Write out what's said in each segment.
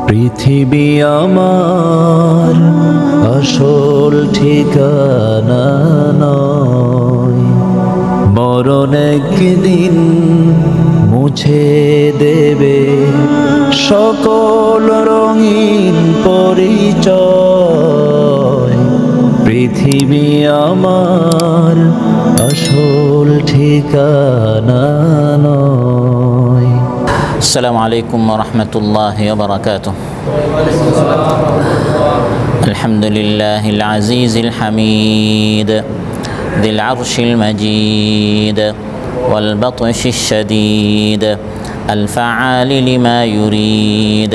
পৃথিবী আমার আসল ঠিকানা নয়, মরণ একদিন মুছে দেবে সকল রঙিন পরিচয়। পৃথিবী আমার আসল ঠিকানা নয়। আসসালামু আলাইকুম ওয়া রাহমাতুল্লাহি ওয়া বারাকাতুহু। আলহামদুলিল্লাহিল আজিজিল হামিদ যিল আরশিল মাজিদ ওয়াল বাতশিশ শাদীদ আল ফাআল লিমা ইউরিদ।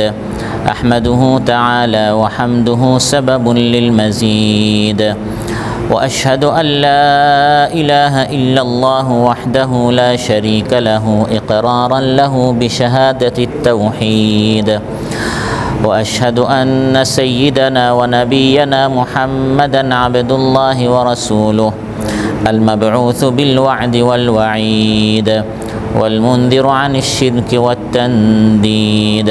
আহমাদুহু তাআলা ওয়া হামদুহু সাবাবুন লিল মাজিদ। وأشهد أن لا إله إلا الله وحده لا شريك له إقرارا له بشهادة التوحيد. وأشهد أن سيدنا ونبينا محمدا عبد الله ورسوله المبعوث بالوعد والوعيد والمنذر عن الشرك والتنديد.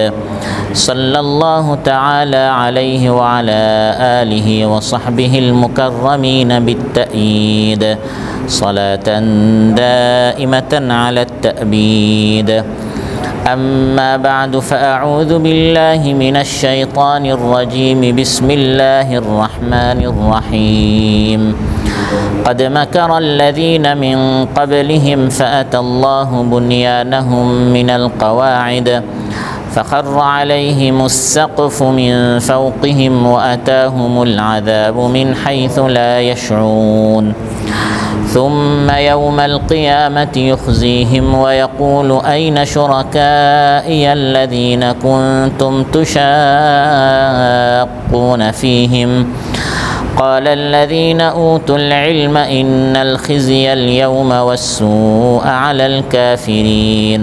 صلى الله تعالى عليه وعلى آله وصحبه المكرمين بالتأييد صلاة دائمة على التأبيد. أما بعد فأعوذ بالله من الشيطان الرجيم. بسم الله الرحمن الرحيم. قد مكر الذين من قبلهم فأتى الله بنيانهم من القواعد فخر عليهم السقف من فوقهم وأتاهم العذاب من حيث لا يشعرون. ثم يوم القيامة يخزيهم ويقول أين شركائي الذين كنتم تشاقون فيهم قال الذين أوتوا العلم إن الخزي اليوم والسوء على الكافرين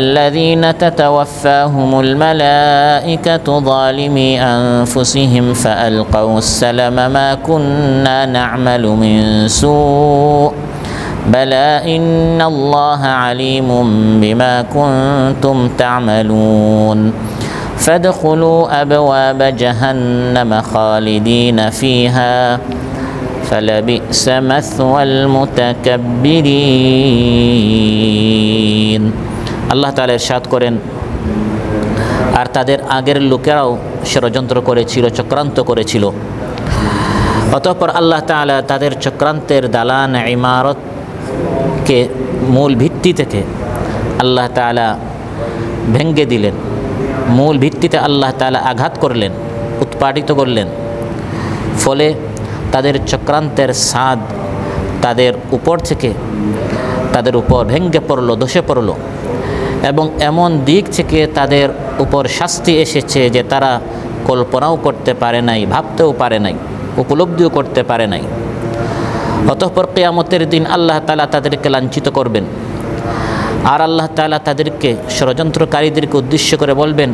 الذين تتوفاهم الملائكة ظالمي أنفسهم فألقوا السلم ما كنا نعمل من سوء بلى إن الله عليم بما كنتم تعملون فادخلوا أبواب جهنم خالدين فيها فلبئس مثوى المتكبرين. আল্লাহ তাআলা ইরশাদ করেন, আর তাদের আগের লোকেরাও ষড়যন্ত্র করেছিল, চক্রান্ত করেছিল। অতঃপর আল্লাহ তাআলা তাদের চক্রান্তের দালান ইমারতকে মূল ভিত্তি থেকে আল্লাহ তাআলা ভেঙে দিলেন। মূল ভিত্তিতে আল্লাহ তাআলা আঘাত করলেন, উৎপাটিত করলেন। ফলে তাদের চক্রান্তের ছাদ তাদের উপর থেকে তাদের উপর ভেঙে পড়ল, ধসে পড়ল। এবং এমন দিক থেকে তাদের উপর শাস্তি এসেছে যে তারা কল্পনাও করতে পারে নাই, ভাবতেও পারে নাই, উপলব্ধিও করতে পারে নাই। অতঃপর কিয়ামতের দিন আল্লাহ তাআলা তাদেরকে লাঞ্ছিত করবেন। আর আল্লাহ তাআলা তাদেরকে, ষড়যন্ত্রকারীদেরকে উদ্দেশ্য করে বলবেন,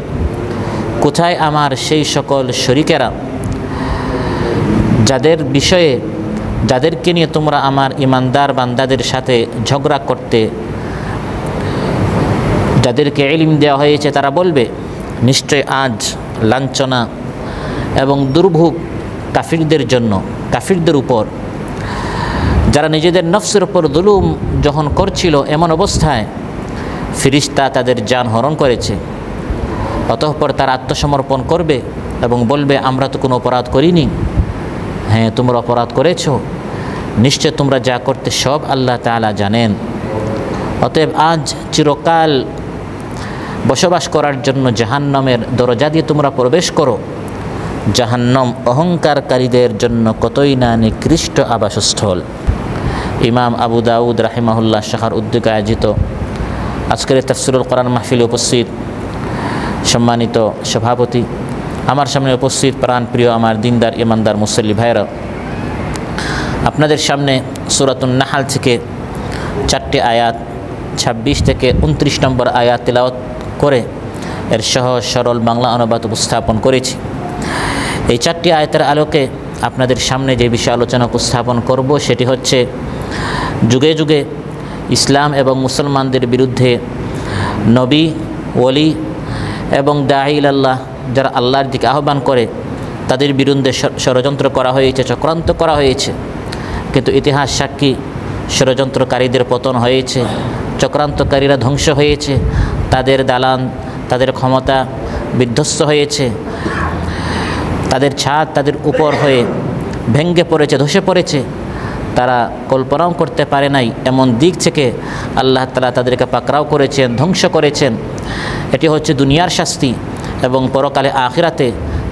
কোথায় আমার সেই সকল শরীকেরা যাদের বিষয়ে, যাদেরকে নিয়ে তোমরা আমার ইমানদার বান্দাদের সাথে ঝগড়া করতে, যাদেরকে ইলম দেওয়া হয়েছে, তারা বলবে নিশ্চয় আজ লাঞ্ছনা এবং দুর্ভোগ কাফিরদের জন্য, কাফিরদের উপর, যারা নিজেদের নফসের উপর জুলুম যখন করছিল, এমন অবস্থায় ফেরেশতা তাদের জান হরণ করেছে। অতঃপর তারা আত্মসমর্পণ করবে এবং বলবে, আমরা তো কোনো অপরাধ করিনি। হ্যাঁ, তোমরা অপরাধ করেছো, নিশ্চয় তোমরা যা করতে সব আল্লাহ তাআলা জানেন। অতএব আজ চিরকাল বসবাস করার জন্য জাহান্নামের দরজা দিয়ে তোমরা প্রবেশ করো। জাহান্নাম অহংকারকারীদের জন্য কতই না নিকৃষ্ট আবাসস্থল। ইমাম আবু দাউদ রাহিমাহুল্লাহ শাখার উদ্যোগে আয়োজিত আজকের তাফসীরুল কোরআন মাহফিলে উপস্থিত সম্মানিত সভাপতি, আমার সামনে উপস্থিত প্রাণপ্রিয় আমার দিনদার ইমানদার মুসল্লি ভাইরা, আপনাদের সামনে সূরাতুন নাহল থেকে 4টি আয়াত 26 থেকে 29 নম্বর আয়াত তিলাওয়াত করে এর সহজ সরল বাংলা অনুবাদ উপস্থাপন করেছি। এই 4টি আয়াতের আলোকে আপনাদের সামনে যে বিষয় আলোচনা উপস্থাপন করব সেটি হচ্ছে যুগে যুগে ইসলাম এবং মুসলমানদের বিরুদ্ধে নবী, ওলি এবং দাঈল আল্লাহ, যারা আল্লাহর দিকে আহ্বান করে, তাদের বিরুদ্ধে ষড়যন্ত্র করা হয়েছে, চক্রান্ত করা হয়েছে। কিন্তু ইতিহাস সাক্ষী, ষড়যন্ত্রকারীদের পতন হয়েছে, চক্রান্তকারীরা ধ্বংস হয়েছে, তাদের দালান, তাদের ক্ষমতা বিধ্বস্ত হয়েছে, তাদের ছাদ তাদের উপর হয়ে ভেঙে পড়েছে, ধসে পড়েছে। তারা কল্পনাও করতে পারে নাই এমন দিক থেকে আল্লাহ তাআলা তাদেরকে পাকড়াও করেছেন, ধ্বংস করেছেন। এটি হচ্ছে দুনিয়ার শাস্তি, এবং পরকালে আখিরাতে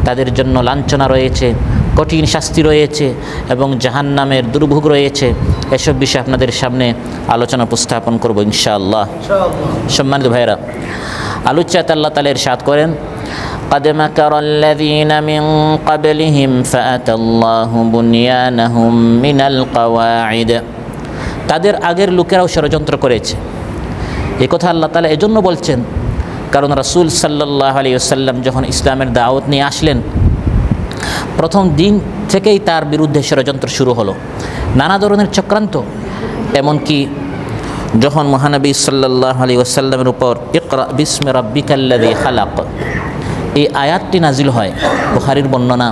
তাদের জন্য লাঞ্ছনা রয়েছে, কঠিন শাস্তি রয়েছে, এবং জাহান্নামের দুর্ভোগ রয়েছে। এসব বিষয়ে আপনাদের সামনে আলোচনা উপস্থাপন করব ইনশাআল্লাহ। সম্মানিত ভাইরা, আলোচ্যাত আল্লাহ তাআলা ইরশাদ করেন, قد مكر الذين من قبلهم فأتى الله بنيانهم من القواعد। তাদের আগের লোকেরাও ষড়যন্ত্র করেছে। এই কথা আল্লাহ তাআলা এজন্য বলছেন, কারণ রাসূল সাল্লাল্লাহু আলাইহি ওয়াসাল্লাম যখন ইসলামের দাওয়াত নিয়ে আসলেন, প্রথম দিন থেকেই তার বিরুদ্ধে ষড়যন্ত্র শুরু হলো, নানা ধরনের চক্রান্ত। এমনকি যখন মহানবী সাল্লাল্লাহু আলাইহি ওয়াসাল্লামের উপর ইকরা বিসমি রাব্বিকাল্লাযী খালাক এই আয়াতটি নাজিল হয়, বুখারীর বর্ণনা,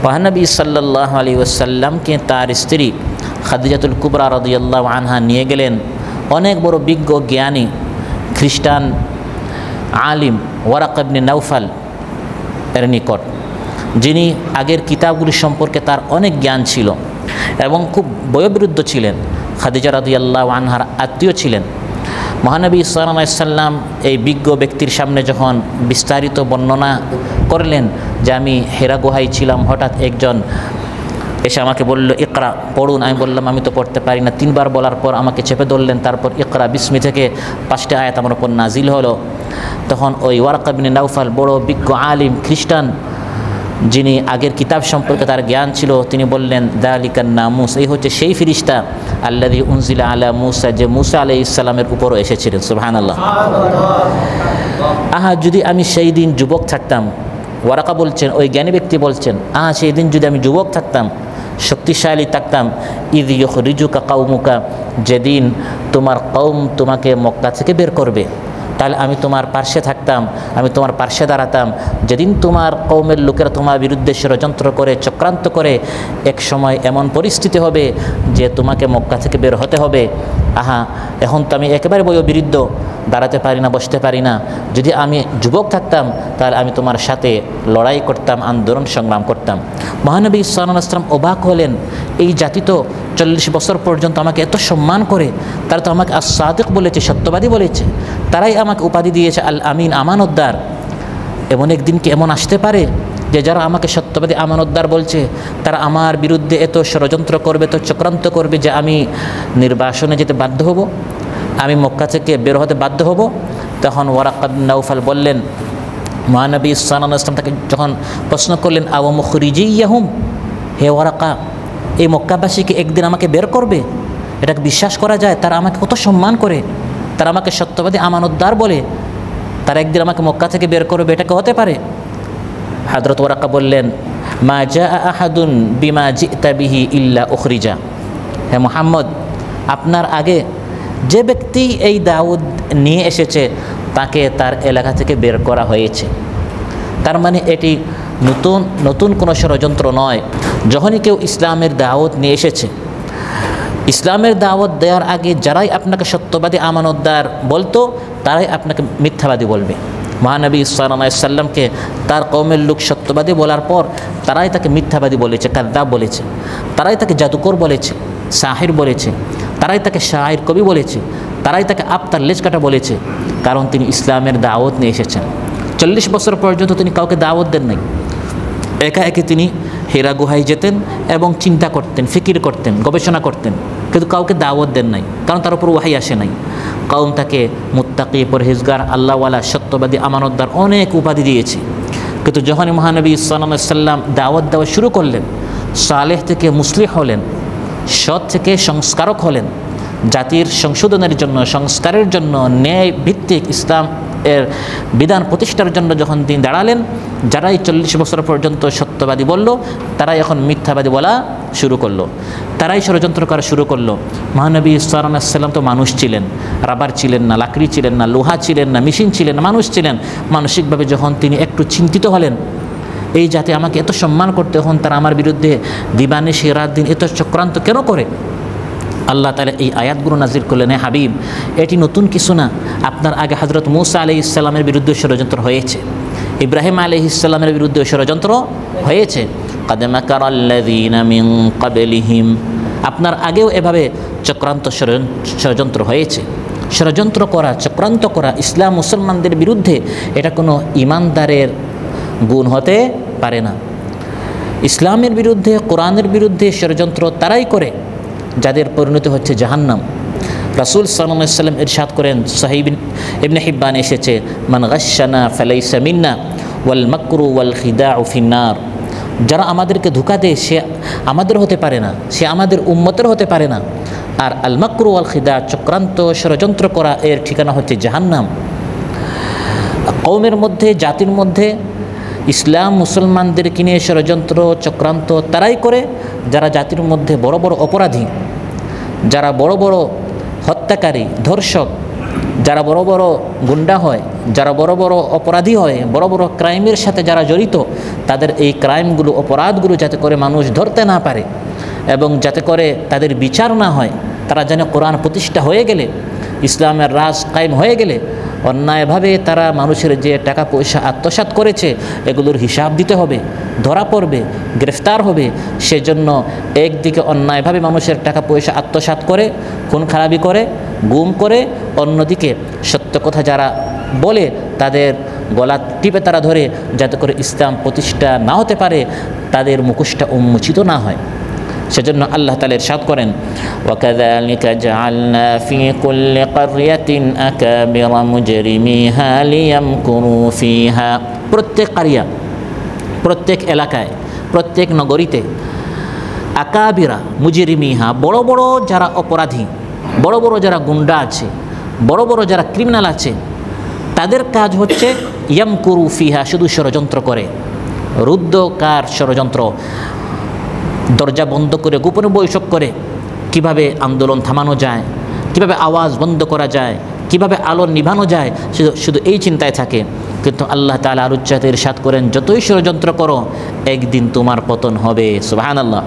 মহানবী সাল্লাল্লাহু আলাইহি ওয়াসাল্লামকে তার স্ত্রী খাদিজাতুল কুবরা রাদিয়াল্লাহু আনহা নিয়ে গেলেন অনেক বড় বিজ্ঞ জ্ঞানী খ্রিস্টান আলিম ওয়ারাকা ইবনে নাওফাল এর নিকট, যিনি আগের কিতাবগুলি সম্পর্কে তার অনেক জ্ঞান ছিল এবং খুব বয়োবৃদ্ধ ছিলেন। খাদিজা রাদিয়াল্লাহু আনহার আত্মীয় ছিলেন। মহানবী সাল্লাল্লাহু আলাইহি ওয়াসাল্লাম এই বিজ্ঞ ব্যক্তির সামনে যখন বিস্তারিত বর্ণনা করলেন যে আমি হেরা গুহায় ছিলাম, হঠাৎ একজন এসে আমাকে বলল ইকরা পড়ুন। আমি বললাম আমি তো পড়তে পারি না। 3 বার বলার পর আমাকে চেপে ধরলেন, তারপর ইকরা বিসমি থেকে 5টা আয়াত আমার উপর নাজিল হলো। তখন ওই ওয়ারাকা ইবনে নাওফাল, বড় বিজ্ঞ আলিম খ্রিস্টান, যিনি আগের কিতাব সম্পর্কে তার জ্ঞান ছিল, তিনি বললেন যালিকান নামুস, এই হচ্ছে সেই ফেরেশতা আল্লাযী উনজিলা আলা মূসা, যে মূসা আলাইহিস সালামের উপরও এসেছিলেন। সুবহানাল্লাহ। আহা যদি আমি সেই দিন যুবক থাকতাম, ওয়ারাকা বলছেন, ওই জ্ঞানী ব্যক্তি বলছেন, আহা সেই দিন যদি আমি যুবক থাকতাম, শক্তিশালী থাকতাম, ইয ইখরিজুকা কওমুকা, যেদিন তোমার কওম তোমাকে মক্কা থেকে বের করবে, তাহলে আমি তোমার পার্শ্বে থাকতাম, আমি তোমার পার্শ্বে দাঁড়াতাম। যেদিন তোমার কওমের লোকেরা তোমার বিরুদ্ধে ষড়যন্ত্র করে, চক্রান্ত করে, এক সময় এমন পরিস্থিতি হবে যে তোমাকে মক্কা থেকে বের হতে হবে। আহা এখন তো আমি একেবারে বয়োবৃদ্ধ, দাঁড়াতে পারি না, বসতে পারি না। যদি আমি যুবক থাকতাম তাহলে আমি তোমার সাথে লড়াই করতাম, আন্দোলন সংগ্রাম করতাম। মহানবী সাল্লাল্লাহু আলাইহি ওয়াসাল্লাম অবাক হলেন, এই জাতি তো 40 বছর পর্যন্ত আমাকে এত সম্মান করে, তারা তো আমাকে আস-সাদিক বলেছে, সত্যবাদী বলেছে, তারাই আমাকে উপাধি দিয়েছে আল আমিন, আমানতদার। এমন একদিন কি এমন আসতে পারে যে যারা আমাকে সত্যবাদী, আমানতদার বলছে, তারা আমার বিরুদ্ধে এত ষড়যন্ত্র করবে, এত চক্রান্ত করবে যে আমি নির্বাসনে যেতে বাধ্য হব, আমি মক্কা থেকে বের হতে বাধ্য হব? তখন ওয়ারাকা ইবনে নাওফাল বললেন, মহানবী সাল্লাল্লাহু আলাইহি ওয়াসাল্লাম তাকে যখন প্রশ্ন করলেন আওয়া মুখরিজিয়াহুম, হে ওয়ারাকা, এই মক্কাবাসীকে একদিন আমাকে বের করবে? এটাকে বিশ্বাস করা যায়? তারা আমাকে কত সম্মান করে, তারা আমাকে সত্যবাদী, আমানতদার বলে, তারা একদিন আমাকে মক্কা থেকে বের করবে, এটা কি হতে পারে? হযরত ওয়ারাকা বললেন, মা জাআ আহাদুন বিমা জিতা বিহি ইল্লা উখরিজা। হে মুহাম্মদ, আপনার আগে যে ব্যক্তি এই দাওয়াত নিয়ে এসেছে তাকে তার এলাকা থেকে বের করা হয়েছে। তার মানে এটি নতুন কোনো ষড়যন্ত্র নয়। যখনই কেউ ইসলামের দাওয়াত নিয়ে এসেছে, ইসলামের দাওয়াত দেওয়ার আগে যারাই আপনাকে সত্যবাদী, আমানতদার বলতো, তারাই আপনাকে মিথ্যাবাদী বলবে। মহানবী সাল্লাল্লাহু আলাইহি ওয়াসাল্লামকে তার কওমের লোক সত্যবাদী বলার পর তারাই তাকে মিথ্যাবাদী বলেছে, কাযযাব বলেছে, তারাই তাকে জাদুকর বলেছে, সাহির বলেছে, তারাই তাকে শায়ের, কবি বলেছে, তারাই তাকে আবতার, লেজ কাটা বলেছে, কারণ তিনি ইসলামের দাওয়াত নিয়ে এসেছেন। 40 বছর পর্যন্ত তিনি কাউকে দাওয়াত দেন নাই। একা একে তিনি হেরা গুহায় যেতেন এবং চিন্তা করতেন, ফিকির করতেন, গবেষণা করতেন, কিন্তু কাউকে দাওয়াত দেন নাই, কারণ তার উপর ওয়াহি আসে নাই। কওম তাকে মুত্তাকি, পরহেজগার, আল্লাহওয়ালা, সত্যবাদী, আমানতদার অনেক উপাধি দিয়েছে। কিন্তু যখনই মহানবী সাল্লাল্লাহু আলাইহি ওয়াসাল্লাম দাওয়াত দেওয়া শুরু করলেন, সালেহ থেকে মুসলিহ হলেন, সৎ থেকে সংস্কারক হলেন, জাতির সংশোধনের জন্য, সংস্কারের জন্য, ন্যায় ভিত্তিক ইসলাম এর বিধান প্রতিষ্ঠার জন্য যখন তিনি দাঁড়ালেন, যারাই 40 বছর পর্যন্ত সত্যবাদী বলল, তারাই এখন মিথ্যাবাদী বলা শুরু করলো। তারাই ষড়যন্ত্র করা শুরু করলো। মহানবী সাল্লাল্লাহু আলাইহি ওয়াসাল্লাম তো মানুষ ছিলেন, রাবার ছিলেন না, লাকড়ি ছিলেন না, লোহা ছিলেন না, মেশিন ছিলেন না, মানুষ ছিলেন। মানসিকভাবে যখন তিনি একটু চিন্তিত হলেন, এই জাতি আমাকে এত সম্মান করতে, তখন তারা আমার বিরুদ্ধে দিবানিশি রাত দিন এত চক্রান্ত কেন করে? আল্লাহ তাআলা এই আয়াতগুলো নাজিল করলেন, হে হাবিব, এটি নতুন কিছু না। আপনার আগে হযরত মূসা আলাইহিস সালামের বিরুদ্ধে ষড়যন্ত্র হয়েছে, ইব্রাহিম আলাইহিস সালামের বিরুদ্ধে ষড়যন্ত্র হয়েছে। قد مكر الذين من قبلهم, আপনার আগেও এভাবে চক্রান্ত ষড়যন্ত্র হয়েছে। ষড়যন্ত্র করা, চক্রান্ত করা ইসলাম মুসলমানদের বিরুদ্ধে, এটা কোনো ঈমানদারের গুণ হতে পারে না। ইসলামের বিরুদ্ধে, কোরআনের বিরুদ্ধে ষড়যন্ত্র তারাই করে যাদের পরিণতি হচ্ছে জাহান্নাম। রাসূল সাল্লাল্লাহু আলাইহি ওয়াসাল্লাম ইরশাদ করেন, সহিহ ইবনে হিব্বান এসেছে, মান গাশশানা ফালাইসা মিন্না ওয়াল মাকরু ওয়াল খিদাউ ফিন্নার, যারা আমাদেরকে ধোঁকা দেয় সে আমাদের হতে পারে না, সে আমাদের উম্মতের হতে পারে না। আর আল মাকরু ওয়াল খিদা, চক্রান্ত ষড়যন্ত্র করা, এর ঠিকানা হচ্ছে জাহান্নাম। কওমের মধ্যে, জাতির মধ্যে ইসলাম মুসলমানদেরকে নিয়ে ষড়যন্ত্র চক্রান্ত তারাই করে যারা জাতির মধ্যে বড় বড় অপরাধী, যারা বড় বড় হত্যাকারী, ধর্ষক, যারা বড় বড় গুন্ডা হয়, যারা বড় বড় অপরাধী হয়, বড় বড় ক্রাইমের সাথে যারা জড়িত, তাদের এই ক্রাইমগুলো, অপরাধগুলো যাতে করে মানুষ ধরতে না পারে এবং যাতে করে তাদের বিচার না হয়, তারা যেন কোরআন প্রতিষ্ঠা হয়ে গেলে, ইসলামের রাজ কায়েম হয়ে গেলে অন্যায়ভাবে তারা মানুষের যে টাকা পয়সা আত্মসাৎ করেছে এগুলোর হিসাব দিতে হবে, ধরা পড়বে, গ্রেফতার হবে। সেজন্য একদিকে অন্যায়ভাবে মানুষের টাকা পয়সা আত্মসাৎ করে, খুন খারাপি করে, গুম করে, অন্যদিকে সত্য কথা যারা বলে তাদের গলা টিপে তারা ধরে, যাতে করে ইসলাম প্রতিষ্ঠা না হতে পারে, তাদের মুখোশটা উন্মোচিত না হয়। সেজন্য আল্লাহ তাআলা ইরশাদ করেন, ওয়াকাযালিকা জাআলনা ফি কুল্লি ক্বরয়াতিন আকাবিরা মুজরিমিহা লিয়ামকুরু ফিহা, প্রত্যেক কারিয়া, প্রত্যেক এলাকায়, প্রত্যেক নগরীতে আকাবিরা মুজরিমিহা, বড় বড় যারা অপরাধী, বড় বড় যারা গুন্ডা আছে, বড় বড় যারা ক্রিমিনাল আছে, তাদের কাজ হচ্ছে ইয়ামকুরু ফিহা, শুধু ষড়যন্ত্র করে। রুদ্ধকার ষড়যন্ত্র, দরজা বন্ধ করে গোপনে বৈঠক করে কিভাবে আন্দোলন থামানো যায়, কিভাবে আওয়াজ বন্ধ করা যায়, কিভাবে আলো নিভানো যায়, শুধু এই চিন্তায় থাকে। কিন্তু আল্লাহ তাআলা আর উচ্চাতে ইরশাদ করেন, যতই ষড়যন্ত্র করো একদিন তোমার পতন হবে। সুবহানাল্লাহ।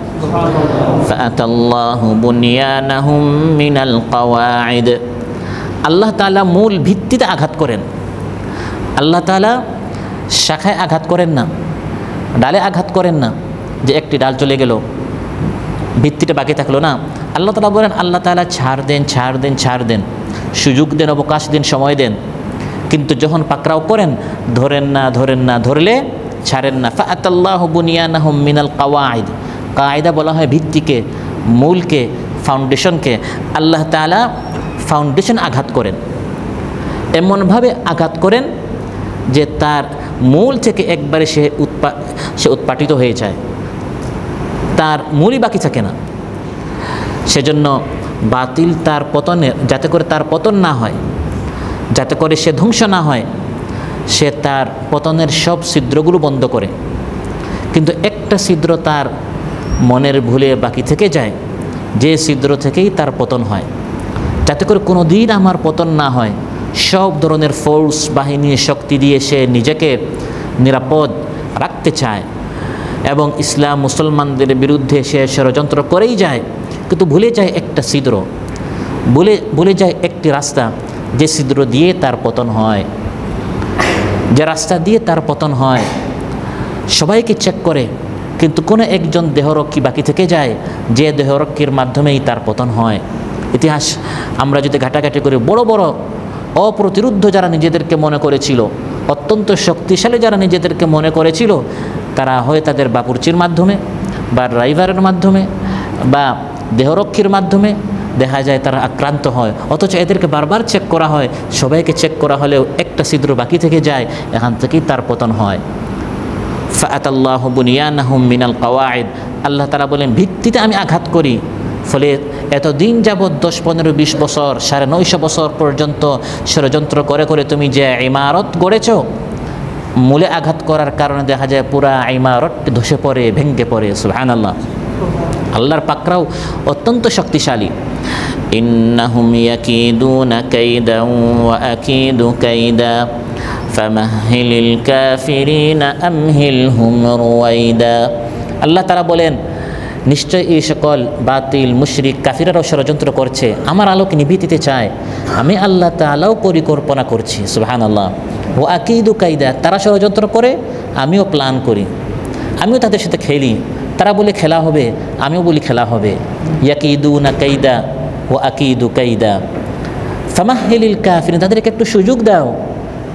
ফাআতাল্লাহু বুনিয়ানাহুম মিনাল কাওয়াইদ, আল্লাহ তাআলা মূল ভিত্তিতে আঘাত করেন। আল্লাহ তাআলা শাখায় আঘাত করেন না, ডালে আঘাত করেন না, যে একটি ডাল চলে গেল ভিত্তিটা বাকি থাকলো না। আল্লাহ তাআলা বলেন, আল্লাহ তাআলা ছাড় দেন, ছাড় দেন, ছাড় দেন, সুযোগ দেন, অবকাশ দেন, সময় দেন, কিন্তু যখন পাকড়াও করেন ধরেন না, ধরেন না, ধরলে ছাড়েন না। ফাআতাল্লাহু বুনিয়ানাহুম মিনাল কাওয়াইদ, কায়দা বলা হয় ভিত্তিকে, মূলকে, ফাউন্ডেশনকে। আল্লাহ তাআলা ফাউন্ডেশন আঘাত করেন, এমনভাবে আঘাত করেন যে তার মূল থেকে একবারে সে উৎপাটিত হয়ে যায়, তার মূলই বাকি থাকে না। সেজন্য বাতিল তার পতনে, যাতে করে তার পতন না হয়, যাতে করে সে ধ্বংস না হয়, সে তার পতনের সব ছিদ্রগুলো বন্ধ করে। কিন্তু একটা ছিদ্র তার মনের ভুলে বাকি থেকে যায়, যে ছিদ্র থেকেই তার পতন হয়। যাতে করে কোনো দিন আমার পতন না হয়, সব ধরনের ফোর্স, বাহিনী, শক্তি দিয়ে সে নিজেকে নিরাপদ রাখতে চায় এবং ইসলাম মুসলমানদের বিরুদ্ধে সে ষড়যন্ত্র করেই যায়, কিন্তু ভুলে যায় একটা ছিদ্র, ভুলে যায় একটি রাস্তা, যে ছিদ্র দিয়ে তার পতন হয়, যে রাস্তা দিয়ে তার পতন হয়। সবাইকে চেক করে, কিন্তু কোনো একজন দেহরক্ষী বাকি থেকে যায়, যে দেহরক্ষীর মাধ্যমেই তার পতন হয়। ইতিহাস আমরা যদি ঘাটাঘাটি করে, বড় বড় অপ্রতিরোধ্য যারা নিজেদেরকে মনে করেছিল, অত্যন্ত শক্তিশালী যারা নিজেদেরকে মনে করেছিল, তারা হয় তাদের বাবুর্চির মাধ্যমে বা ড্রাইভারের মাধ্যমে বা দেহরক্ষীর মাধ্যমে দেখা যায় তারা আক্রান্ত হয়। অথচ এদেরকে বারবার চেক করা হয়, সবাইকে চেক করা হলেও একটা ছিদ্র বাকি থেকে যায়, এখান থেকেই তার পতন হয়। ফাআতাল্লাহু বুনিয়ানাহুম মিনাল কাওয়াইদ, আল্লাহ তাআলা বলেন ভিত্তিতে আমি আঘাত করি। ফলে এতদিন যাবৎ 10, 15, 20 বছর, 950 বছর পর্যন্ত ষড়যন্ত্র করে করে তুমি যে ইমারত গড়েছ, মূলে আঘাত করার কারণে দেখা যায় পুরা ইমারত ধসে পড়ে, ভেঙে পড়ে। সুবহানাল্লাহ। আল্লাহর পাকড়াও অত্যন্ত শক্তিশালী। ইন্নাহুম ইয়াকিদুনা কাইদান ওয়া আকিদু কাইদা ফামাহহিলিল কাফিরিনা আমহিলহুম রুওয়াইদা। আল্লাহ তাআলা বলেন, নিশ্চয় এই সকল বাতিল মুশরিক কাফিররাও ষড়যন্ত্র করছে, আমার আলোকে নিভিয়ে দিতে চায়। আমি আল্লাহ তাআলাও পরিকল্পনা করছি। সুবহানাল্লাহ। ও আকিদু কাইদা, তারা ষড়যন্ত্র করে, আমিও প্ল্যান করি, আমিও তাদের সাথে খেলি। তারা বলে খেলা হবে, আমিও বলি খেলা হবে। ইয়াকিদুনা কাইদা ও আকিদু কাইদা ফামাহহিলিল কাফিরিন, তাদেরকে একটু সুযোগ দাও।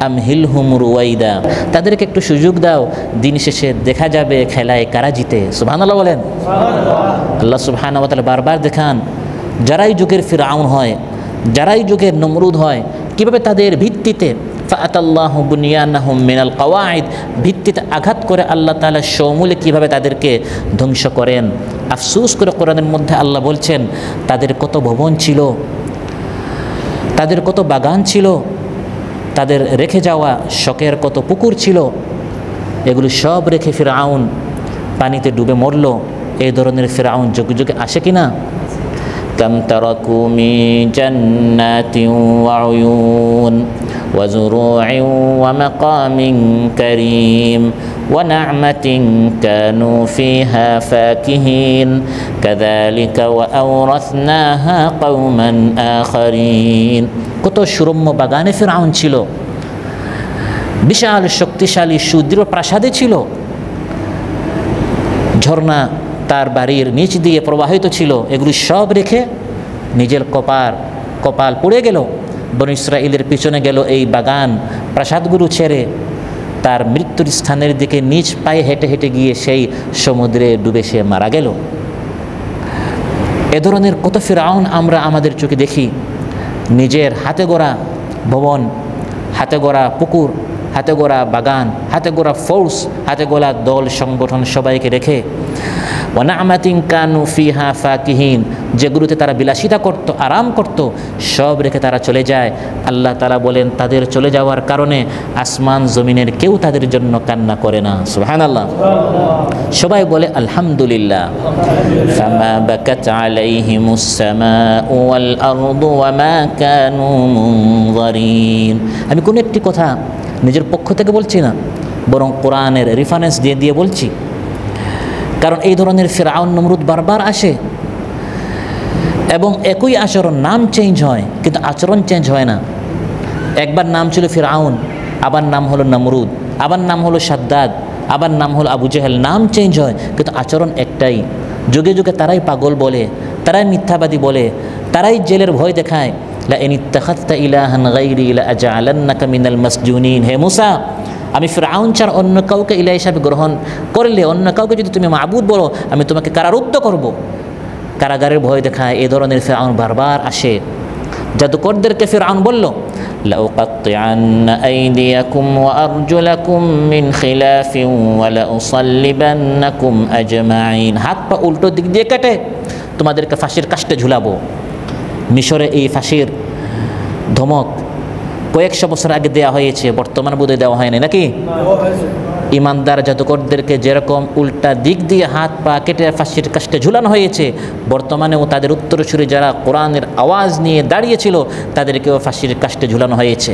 আমহিলহুম রুওয়াইদা, তাদেরকে একটু সুযোগ দাও, দিন শেষে দেখা যাবে খেলায় কারা জিতে। সুবহানাল্লাহ বলেন। আল্লাহ সুবহানাহু ওয়া তাআলা বারবার দেখান, যারাই যুগের ফিরআউন হয়, যারাই যুগের নমরুদ হয়, কিভাবে তাদের ভিত্তিতে ফাআতাল্লাহু বুনিয়ানাহুম মিনাল কাওয়াইদ, ভিত্তিতে আঘাত করে আল্লাহ তাআলা সমূলে কিভাবে তাদেরকে ধ্বংস করেন। আফসোস করে কোরআনের মধ্যে আল্লাহ বলছেন, তাদের কত ভবন ছিল, তাদের কত বাগান ছিল, তাদের রেখে যাওয়া শখের কত পুকুর ছিল, এগুলো সব রেখে ফিরআউন পানিতে ডুবে মরল। এই ধরনের ফিরআউন যুগে যুগে আসে কিনা? কাম তারাকু মিন জান্নাতিন ওয়া উয়ুন ওয়া যুরু'in ওয়া মাকামিন কারীম ওয়া না'মাতিন কানু ফিহা ফাকিহিন কাযালিকা ওয়া আওরাসনাহা কওমান আখারিন। কত সুরম্য বাগানে ফিরআউন ছিল, বিশাল শক্তিশালী সুদৃঢ় প্রাসাদে ছিল, ঝর্ণা তার বাড়ির নিচ দিয়ে প্রবাহিত ছিল। এগুলি সব রেখে নিজের কপাল পড়ে গেল, বনী ইসরাঈলের পিছনে গেল এই বাগান প্রাসাদগুলো ছেড়ে, তার মৃত্যুর স্থানের দিকে নিজ পায়ে হেঁটে হেঁটে গিয়ে সেই সমুদ্রে ডুবে সে মারা গেল। এ ধরনের কত ফিরআউন আমরা আমাদের চোখে দেখি। নিজের হাতে গড়া ভবন, হাতে গড়া পুকুর, হাতে গড়া বাগান, হাতে গড়া ফোর্স, হাতে গড়া দল সংগঠন সবাইকে রেখে ওয়া না'মাতিন কানু ফিহা ফাকিহিন, যেগুলোতে তারা বিলাসিতা করত, আরাম করত, সব রেখে তারা চলে যায়। আল্লাহ তাআলা বলেন, তাদের চলে যাওয়ার কারণে আসমান জমিনের কেউ তাদের জন্য কান্না করে না। সুবহানাল্লাহ। সবাই বলে আলহামদুলিল্লাহ। ফামা বাকাত আলাইহিমুস সামাউ ওয়াল আরদু ওয়া মা কানু মুনযারিন। আমি কোনো একটি কথা নিজের পক্ষ থেকে বলছি না, বরং কোরআনের রেফারেন্স দিয়ে দিয়ে বলছি। কারণ এই ধরনের ফিরআউন নমরুদ বারবার আসে এবং একই আচরণ, নাম চেঞ্জ হয় কিন্তু আচরণ চেঞ্জ হয় না। একবার নাম ছিল ফিরআউন, আবার নাম হলো নমরুদ, আবার নাম হলো শাদ্দাদ, আবার নাম হলো আবু জেহেল। নাম চেঞ্জ হয় কিন্তু আচরণ একটাই। যুগে যুগে তারাই পাগল বলে, তারাই মিথ্যাবাদী বলে, তারাই জেলের ভয় দেখায়। লা ইন ইত্তাখাযতা ইলাহান গায়রি লা আজআলান্নাকা মিনাল মাসজুনিন। হে মুসা, আমি ফিরআউন ছাড়া অন্য কাউকে ইলাহ হিসাবে গ্রহণ করলে, অন্য কাউকে যদি তুমি মাবুদ বলো, আমি তোমাকে কারারুদ্ধ করব। কারাগারের ভয় দেখায়। এই ধরনের ফিরআউন বারবার আসে। জাদুকরদেরকে ফিরআউন বলল, লাউকাত্তিআন্না আইদিয়াকুম ওয়া আরজুলাকুম মিন খিলাফিন ওয়া লাউসাল্লিবান্নাকুম আজমাইন। হাত পা উল্টো দিক দিয়ে কেটে তোমাদেরকে ফাঁসির কাস্টে ঝুলাবো। মিশরে এই ফাঁসির ধমক কয়েকশো বছর আগে দেওয়া হয়েছে, বর্তমানে বোধহয় দেওয়া হয়নি নাকি? ইমানদার জাদুকরদেরকে যেরকম উল্টা দিক দিয়ে হাত পা কেটে ফাঁসির কাস্টে ঝুলানো হয়েছে, বর্তমানেও তাদের উত্তরসূরি যারা কোরআনের আওয়াজ নিয়ে দাঁড়িয়েছিল তাদেরকেও ফাঁসির কাস্টে ঝুলানো হয়েছে।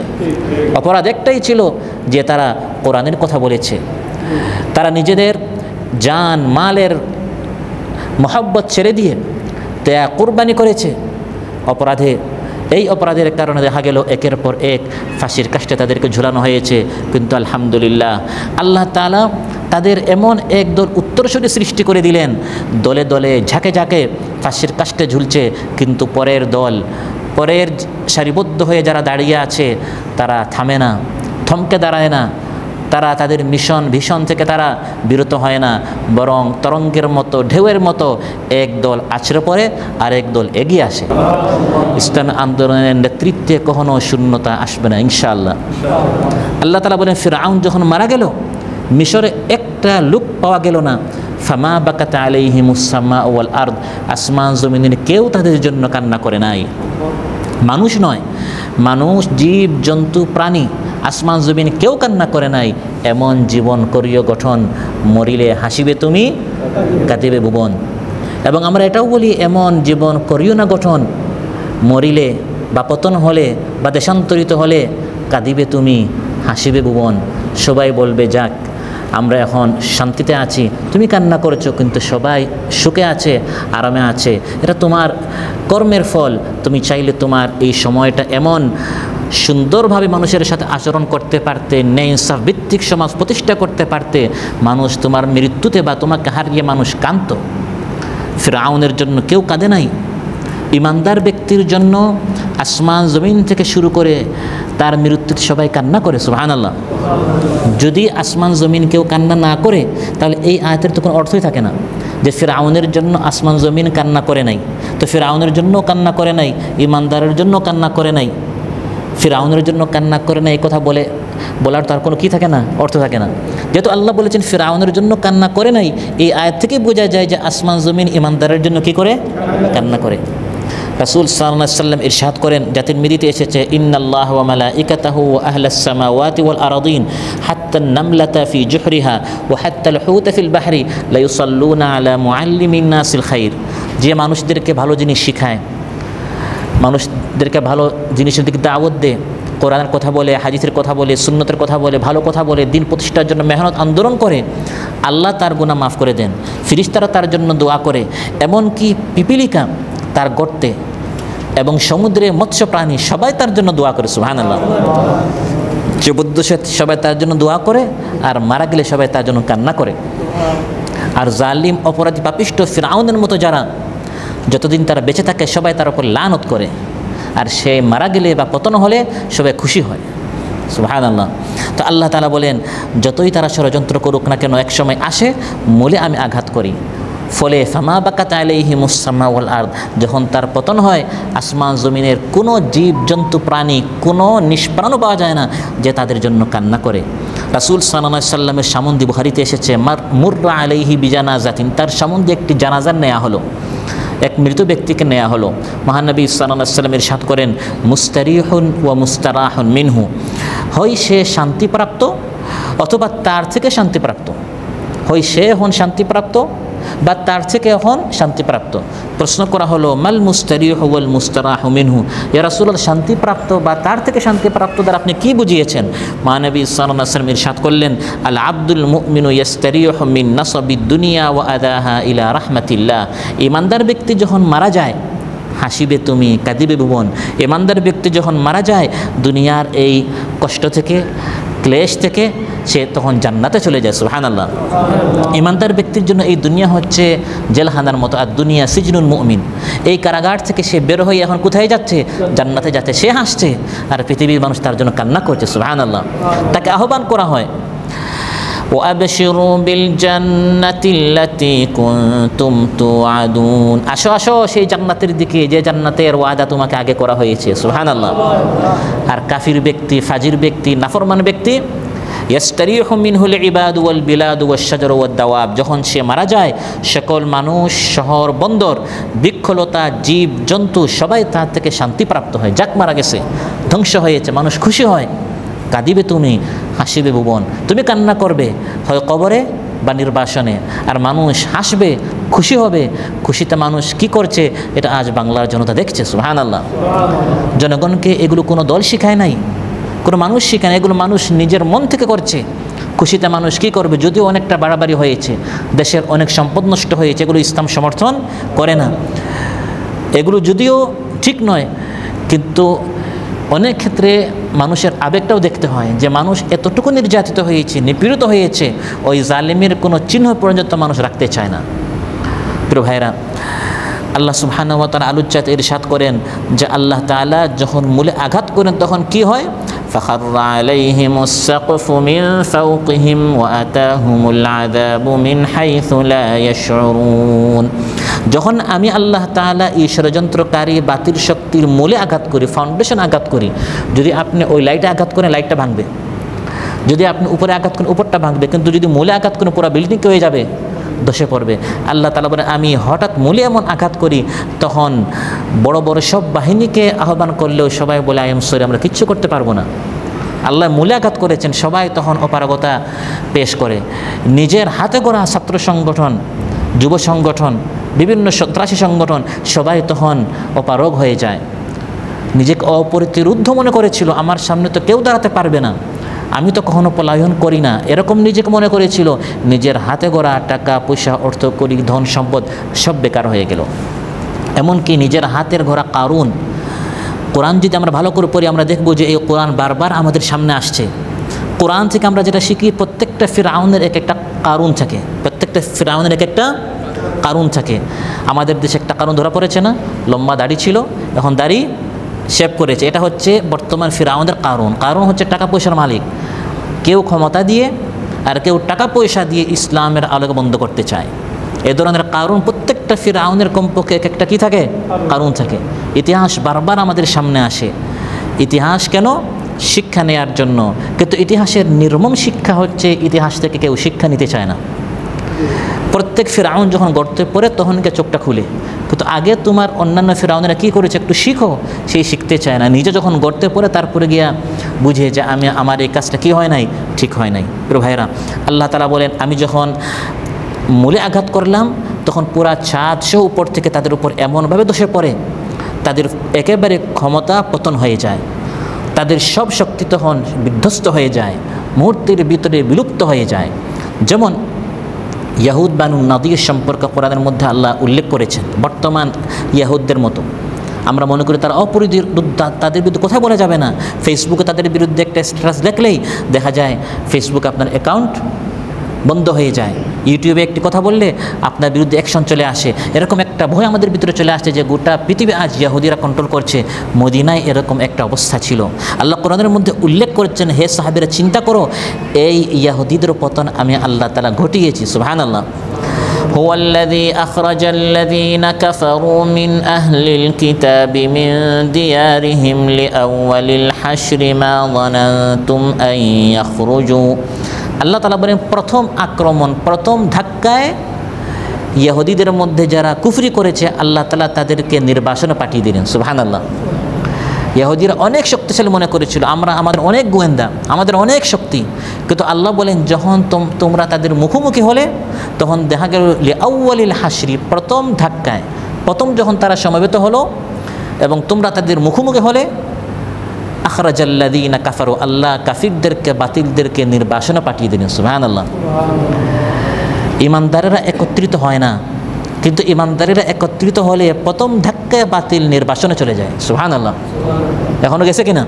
অপরাধ একটাই ছিল যে তারা কোরআনের কথা বলেছে, তারা নিজেদের জান মালের মহব্বত ছেড়ে দিয়ে ত্যাগ কুরবানি করেছে। এই অপরাধের কারণে দেখা গেল একের পর এক ফাঁসির কাস্টে তাদেরকে ঝুলানো হয়েছে। কিন্তু আলহামদুলিল্লাহ, আল্লাহ তাআলা তাদের এমন একদল উত্তরসূরি সৃষ্টি করে দিলেন, দলে দলে ঝাঁকে ঝাঁকে ফাঁসির কাস্টে ঝুলছে। কিন্তু পরের সারিবদ্ধ হয়ে যারা দাঁড়িয়ে আছে তারা থামে না, থমকে দাঁড়ায় না, তারা তাদের ভীষণ থেকে তারা বিরত হয় না, বরং তরঙ্গের মতো ঢেউয়ের মতো এক দল আছড়ে পড়ে আর এক দল এগিয়ে আসে। ইসলামী আন্দোলনের নেতৃত্বে কখনো শূন্যতা আসবে না ইনশাআল্লাহ। আল্লাহ তাআলা বলেন, ফিরআউন যখন মারা গেল, মিশরে একটা লোক পাওয়া গেল না। ফামা বাকাত আলাইহিমুস সামাউ ওয়াল আরদ, আসমান জমিনের কেউ তাদের জন্য কান্না করে নাই। মানুষ নয়, মানুষ, জীব জন্তু প্রাণী, আসমান জমিন কেউ কান্না করে নাই। এমন জীবন করিও গঠন, মরিলে হাসিবে তুমি, কাঁদিবে ভুবন। এবং আমরা এটাও বলি, এমন জীবন করিও না গঠন, মরিলে বা পতন হলে বা দেশান্তরিত হলে কাঁদিবে তুমি, হাসিবে ভুবন। সবাই বলবে যাক আমরা এখন শান্তিতে আছি, তুমি কান্না করেছো, কিন্তু সবাই সুখে আছে, আরামে আছে। এটা তোমার কর্মের ফল। তুমি চাইলে তোমার এই সময়টা এমন সুন্দরভাবে মানুষের সাথে আচরণ করতে পারতে, ন্যায় ইনসাফ ভিত্তিক সমাজ প্রতিষ্ঠা করতে পারতে। মানুষ তোমার মৃত্যুতে বা তোমাকে হারিয়ে মানুষ কাঁদত। ফিরআউনের জন্য কেউ কাঁদে নাই। ইমানদার ব্যক্তির জন্য আসমান জমিন থেকে শুরু করে তার মৃত্যুতে সবাই কান্না করে, সুবহানাল্লাহ। যদি আসমান জমিন কেউ কান্না না করে তাহলে এই আয়াতের তো কোনো অর্থই থাকে না, যে ফিরআউনের জন্য আসমান জমিন কান্না করে নাই, তো ফিরআউনের জন্য কান্না করে নাই, ইমানদারের জন্য কান্না করে নাই। ফিরআউনের জন্য কান্না করে না এই কথা বলার তার কোনো কি থাকে না, অর্থ থাকে না। যেহেতু আল্লাহ বলেছেন ফিরআউনের জন্য কান্না করে নাই, এই আয়াত থেকে বোঝা যায় যে আসমান জমিন ইমানদারের জন্য কি করে, কান্না করে। রাসূল সাল্লাল্লাহু আলাইহি ওয়াসাল্লাম ইরশাদ করেন, যাতে মিদিতে এসেছে, ইন্নাল্লাহ ওয়া মালাইকাতাহু ওয়া আহলাস সামাওয়াতি ওয়াল আরাদিন হাত্তা নামলাতা ফি জুহরিহা ওয়া হাত্তাল হুতা ফিল বাহরি লা ইউসাল্লুনা আলা মুআল্লিমিন নাসিল খাইর। যে মানুষদেরকে ভালো জিনিস শিখায়, মানুষদেরকে ভালো জিনিসের দিকে দাওয়াত দেয়, কোরআনের কথা বলে, হাদিসের কথা বলে, সুন্নতের কথা বলে, ভালো কথা বলে, দিন প্রতিষ্ঠার জন্য মেহনত আন্দোলন করে, আল্লাহ তার গুনাহ মাফ করে দেন। ফেরেশতারা তার জন্য দোয়া করে, এমনকি পিপিলিকা তার গর্তে এবং সমুদ্রে মৎস্য প্রাণী সবাই তার জন্য দোয়া করে, সুবহানাল্লাহ। জীবদ্দশা সবাই তার জন্য দোয়া করে, আর মারা গেলে সবাই তার জন্য কান্না করে। আর জালিম অপরাধী পাপিষ্ঠ ফিরআউনের মতো যারা, যতদিন তারা বেঁচে থাকে সবাই তার উপর লানত করে, আর সে মারা গেলে বা পতন হলে সবাই খুশি হয়, সুবহানাল্লাহ। তো আল্লাহ তাআলা বলেন, যতই তারা ষড়যন্ত্র করুক না কেন, একসময় আসে মূলে আমি আঘাত করি। ফলে ফামা বাকাত আলাইহিমুস সামা ওয়াল আরদ, যখন তার পতন হয় আসমান জমিনের কোনো জীব জন্তু প্রাণী, কোনো নিষ্প্রাণও পাওয়া যায় না যে তাদের জন্য কান্না করে। রাসূল সাল্লাল্লাহু আলাইহি সাল্লামের সামন্দি বুখারীতে এসেছে, মুররা আলাইহি বিজানাজাতিন, তার সামন্দি একটি জানাজার নেওয়া হলো, এক মৃত ব্যক্তিকে নেওয়া হলো। মহানবী সাল্লাল্লাহু আলাইহি ওয়াসাল্লাম ইরশাদ করেন, মুস্তারিহুন ওয়া মুস্তারাহুন মিনহু, হয় সে শান্তিপ্রাপ্ত অথবা তার থেকে শান্তিপ্রাপ্ত, হয় সে হন শান্তিপ্রাপ্ত বা তার থেকে হন শান্তিপ্রাপ্ত। প্রশ্ন করা হলো, মাল মুস্তারিহু ওয়াল মুস্তারাহু মিনহু, ইয়া রাসূলুল্লাহ, শান্তিপ্রাপ্ত বা তার থেকে শান্তিপ্রাপ্ত দ্বারা আপনি কি বুঝিয়েছেন? মহানবী সাল্লাল্লাহু আলাইহি ওয়াসাল্লাম ইরশাদ করলেন, আল আবদুল মুমিনু ইয়াস্তারিহু মিন নাসাবিদ দুনিয়া ওয়া আদাহা ইলা রাহমাতিল্লাহ, ইমানদার ব্যক্তি যখন মারা যায় হাসিবে তুমি, কাঁদিবে ভুবন। ইমানদার ব্যক্তি যখন মারা যায় দুনিয়ার এই কষ্ট থেকে, ক্লেশ থেকে সে তখন জান্নাতে চলে যায়, সুবহানাল্লাহ। ইমানদার ব্যক্তির জন্য এই দুনিয়া হচ্ছে জেলখানার মতো, আর দুনিয়া সিজনুল মুমিন, এই কারাগার থেকে সে বের হয়ে এখন কোথায় যাচ্ছে? জান্নাতে যাচ্ছে। সে হাসছে, আর পৃথিবীর মানুষ তার জন্য কান্না করছে, সুবহানাল্লাহ। তাকে আহ্বান করা হয়, وأبشروا بالجنة التي كنتم توعدون, আসো আসো সেই জান্নাতের দিকে যে জান্নাতের ওয়াদা তোমাকে আগে করা হয়েছে, সুবহানাল্লাহ। আর কাফির ব্যক্তি, ফাজির ব্যক্তি, নাফরমান ব্যক্তি, ইয়াস্তারিহু মিনহুল ইবাদু ওয়াল বিলাদু ওয়াশ শাজারু ওয়াদ দাওয়াব, যখন সে মারা যায় সকল মানুষ, শহর, বন্দর, বৃক্ষলতা, জীব জন্তু সবাই তার থেকে শান্তিপ্রাপ্ত হয়। যাক মারা গেছে, ধ্বংস হয়েছে, মানুষ খুশি হয়। কাঁদিবে তুমি, হাসিবে ভুবন। তুমি কান্না করবে হয় কবরে বা নির্বাসনে, আর মানুষ হাসবে, খুশি হবে। খুশিতে মানুষ কি করছে এটা আজ বাংলার জনতা দেখছে, সুবহানাল্লাহ। জনগণকে এগুলো কোনো দল শিখায় নাই, কোনো মানুষ শিখায় না, এগুলো মানুষ নিজের মন থেকে করছে। খুশিতে মানুষ কি করবে? যদিও অনেকটা বাড়াবাড়ি হয়েছে, দেশের অনেক সম্পদ নষ্ট হয়েছে, এগুলো ইসলাম সমর্থন করে না, এগুলো যদিও ঠিক নয়, কিন্তু অনেক ক্ষেত্রে মানুষের আবেগটাও দেখতে হয় যে মানুষ এতটুকু নির্যাতিত হয়েছে, নিপীড়িত হয়েছে, ওই জালিমের কোনো চিহ্ন পর্যন্ত মানুষ রাখতে চায় না। প্রিয় ভাইরা, আল্লাহ সুবহানাহু ওয়া তাআলা আলোচ্যাতে ইরশাদ করেন যে আল্লাহ তাআলা যখন মূলে আঘাত করেন তখন কি হয়? ফাখাররা আলাইহিমুস সাকফু মিন ফাওকিহিম ওয়া আতাহুমুল আযাবু মিন হাইসু লা ইয়াশউরুন, যখন আমি আল্লাহ তাআলা এই ষড়যন্ত্রকারী বাতিল শক্তির মূলে আঘাত করি, ফাউন্ডেশন আঘাত করি, যদি আপনি ওই লাইটে আঘাত করেন লাইটটা ভাঙবে, যদি আপনি উপরে আঘাত করেন উপরটা ভাঙবে, কিন্তু যদি মূলে আঘাত করেন পুরো বিল্ডিং হয়ে যাবে, ধসে পড়বে। আল্লাহ তাআলা বলেন আমি হঠাৎ মূলে এমন আঘাত করি, তখন বড় বড় সব বাহিনীকে আহ্বান করলেও সবাই বলে আই এম সরি, আমরা কিচ্ছু করতে পারবো না। আল্লাহ মূলে আঘাত করেছেন, সবাই তখন অপারগতা পেশ করে। নিজের হাতে গড়া ছাত্র সংগঠন যুব সংগঠন, বিভিন্ন সন্ত্রাসী সংগঠন সবাই তখন অপারগ হয়ে যায়। নিজেকে অপ্রতিরোধ্য মনে করেছিল, আমার সামনে তো কেউ দাঁড়াতে পারবে না, আমি তো কখনো পলায়ন করি না, এরকম নিজেকে মনে করেছিল। নিজের হাতে গড়া টাকা পয়সা, অর্থ করি, ধন সম্পদ সব বেকার হয়ে গেল। এমনকি নিজের হাতের গড়া কারুন, কোরআন যদি আমরা ভালো করে পড়ি আমরা দেখব যে এই কোরআন বারবার আমাদের সামনে আসছে। কোরআন থেকে আমরা যেটা শিখি, প্রত্যেকটা ফিরআউনের এক একটা কারুন থাকে, প্রত্যেকটা ফিরআউনের এক একটা কারুন থাকে। আমাদের দেশে একটা কারুন ধরা পড়েছে না, লম্বা দাড়ি ছিল, এখন দাড়ি শেভ করেছে। এটা হচ্ছে বর্তমান ফিরআউনের কারুন। কারুন হচ্ছে টাকা পয়সার মালিক। কেউ ক্ষমতা দিয়ে আর কেউ টাকা পয়সা দিয়ে ইসলামের আলোকে বন্ধ করতে চায়। এ ধরনের কারুন প্রত্যেকটা ফিরআউনের কমপক্ষে এক একটা কী থাকে, কারুন থাকে। ইতিহাস বারবার আমাদের সামনে আসে। ইতিহাস কেন? শিক্ষা নেয়ার জন্য। কিন্তু ইতিহাসের নির্মম শিক্ষা হচ্ছে ইতিহাস থেকে কেউ শিক্ষা নিতে চায় না। প্রত্যেক ফিরআউন যখন গর্তে পড়ে তখন কে চোখটা খুলে, কিন্তু আগে তোমার অন্যান্য ফিরআউনেরা কী করেছে একটু শিখো, সেই শিখতে চায় না। নিজে যখন গর্তে পড়ে তারপরে গিয়া বুঝে যে আমার এই কাজটা কী হয় নাই, ঠিক হয় নাই। প্রিয় ভাইরা, আল্লাহ তাআলা বলেন, আমি যখন মূলে আঘাত করলাম তখন পুরা ছাদ সহ উপর থেকে তাদের উপর এমনভাবে ধসে পড়ে, তাদের একেবারে ক্ষমতা পতন হয়ে যায়, তাদের সব শক্তি তখন বিধ্বস্ত হয়ে যায়, মুহূর্তের ভিতরে বিলুপ্ত হয়ে যায়। যেমন ইয়াহুদ বানু নাদির সম্পর্কে কোরআনের মধ্যে আল্লাহ উল্লেখ করেছেন। বর্তমান ইয়াহুদদের মতো আমরা মনে করি তারা তাদের বিরুদ্ধে কোথায় বলা যাবে না। ফেসবুকে তাদের বিরুদ্ধে একটা স্ট্যাটাস দেখলেই দেখা যায় ফেসবুকে আপনার অ্যাকাউন্ট বন্ধ হয়ে যায়। ইউটিউবে একটি কথা বললে আপনার বিরুদ্ধে অ্যাকশন চলে আসে। এরকম একটা ভয় আমাদের ভিতরে চলে আসছে যে গোটা পৃথিবী আজ ইয়াহুদিরা কন্ট্রোল করছে। মদিনায় এরকম একটা অবস্থা ছিল। আল্লাহ কোরআনের মধ্যে উল্লেখ করেছেন, হে সাহাবীরা চিন্তা করো, এই ইয়াহুদিদের পতন আমি আল্লাহ তাআলা ঘটিয়েছি। সুবহানাল্লাহ। هو الذي أخرج الذين كفروا من أهل الكتاب من ديارهم لأول الحشر ما ظننتم أن يخرجوا। আল্লাহ তাআলা বলেন, প্রথম আক্রমণ, প্রথম ধাক্কায় ইহুদিদের মধ্যে যারা কুফরি করেছে আল্লাহ তাআলা তাদেরকে নির্বাসনে পাঠিয়ে দিলেন। সুবহানাল্লাহ। ইহুদিরা অনেক শক্তিশালী মনে করেছিল, আমাদের অনেক গোয়েন্দা, আমাদের অনেক শক্তি। কিন্তু আল্লাহ বলেন, যখন তোমরা তাদের মুখোমুখি হলে তখন দেখা গেল লিআউয়ালিল হাশরি, প্রথম ধাক্কায়, প্রথম যখন তারা সমবেত হলো এবং তোমরা তাদের মুখোমুখি হলে, আখরাজাল্লাযীনা কাফারু, আল্লাহ কাফিরদেরকে, বাতিলদেরকে নির্বাসনে পাঠিয়ে দিলেন। সুবহানাল্লাহ। ইমানদারেরা একত্রিত হয় না, কিন্তু ইমানদারেরা একত্রিত হলে প্রথম ধাক্কায় বাতিল নির্বাসনে চলে যায়। সুবহানাল্লাহ। এখনো গেছে কিনা?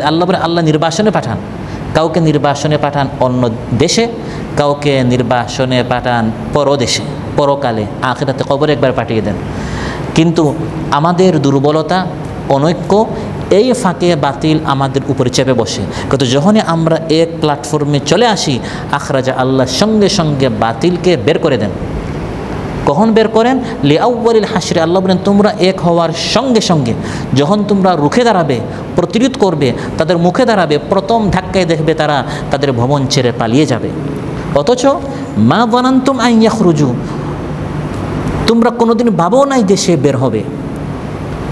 আল্লাহ বলে, আল্লাহ নির্বাসনে পাঠান। কাউকে নির্বাসনে পাঠান অন্য দেশে, কাউকে নির্বাসনে পাঠান পরদেশে, পরকালে, আখিরাতে, কবরে একবার পাঠিয়ে দেন। কিন্তু আমাদের দুর্বলতা, অনৈক্য, এই ফাঁকে বাতিল আমাদের উপরে চেপে বসে। কিন্তু যখনই আমরা এক প্ল্যাটফর্মে চলে আসি, আখরাজা, আল্লাহ সঙ্গে সঙ্গে বাতিলকে বের করে দেন। কখন বের করেন? লিআউয়ালিল হাশরে। আল্লাহ বলেন, তোমরা এক হওয়ার সঙ্গে সঙ্গে যখন তোমরা রুখে দাঁড়াবে, প্রতিরোধ করবে, তাদের মুখে দাঁড়াবে, প্রথম ধাক্কায় দেখবে তারা তাদের ভবন ছেড়ে পালিয়ে যাবে। অথচ মা যানানতুম আন ইয়াখরুজু, তোমরা কোনোদিন ভাবো নাই দেশে বের হবে।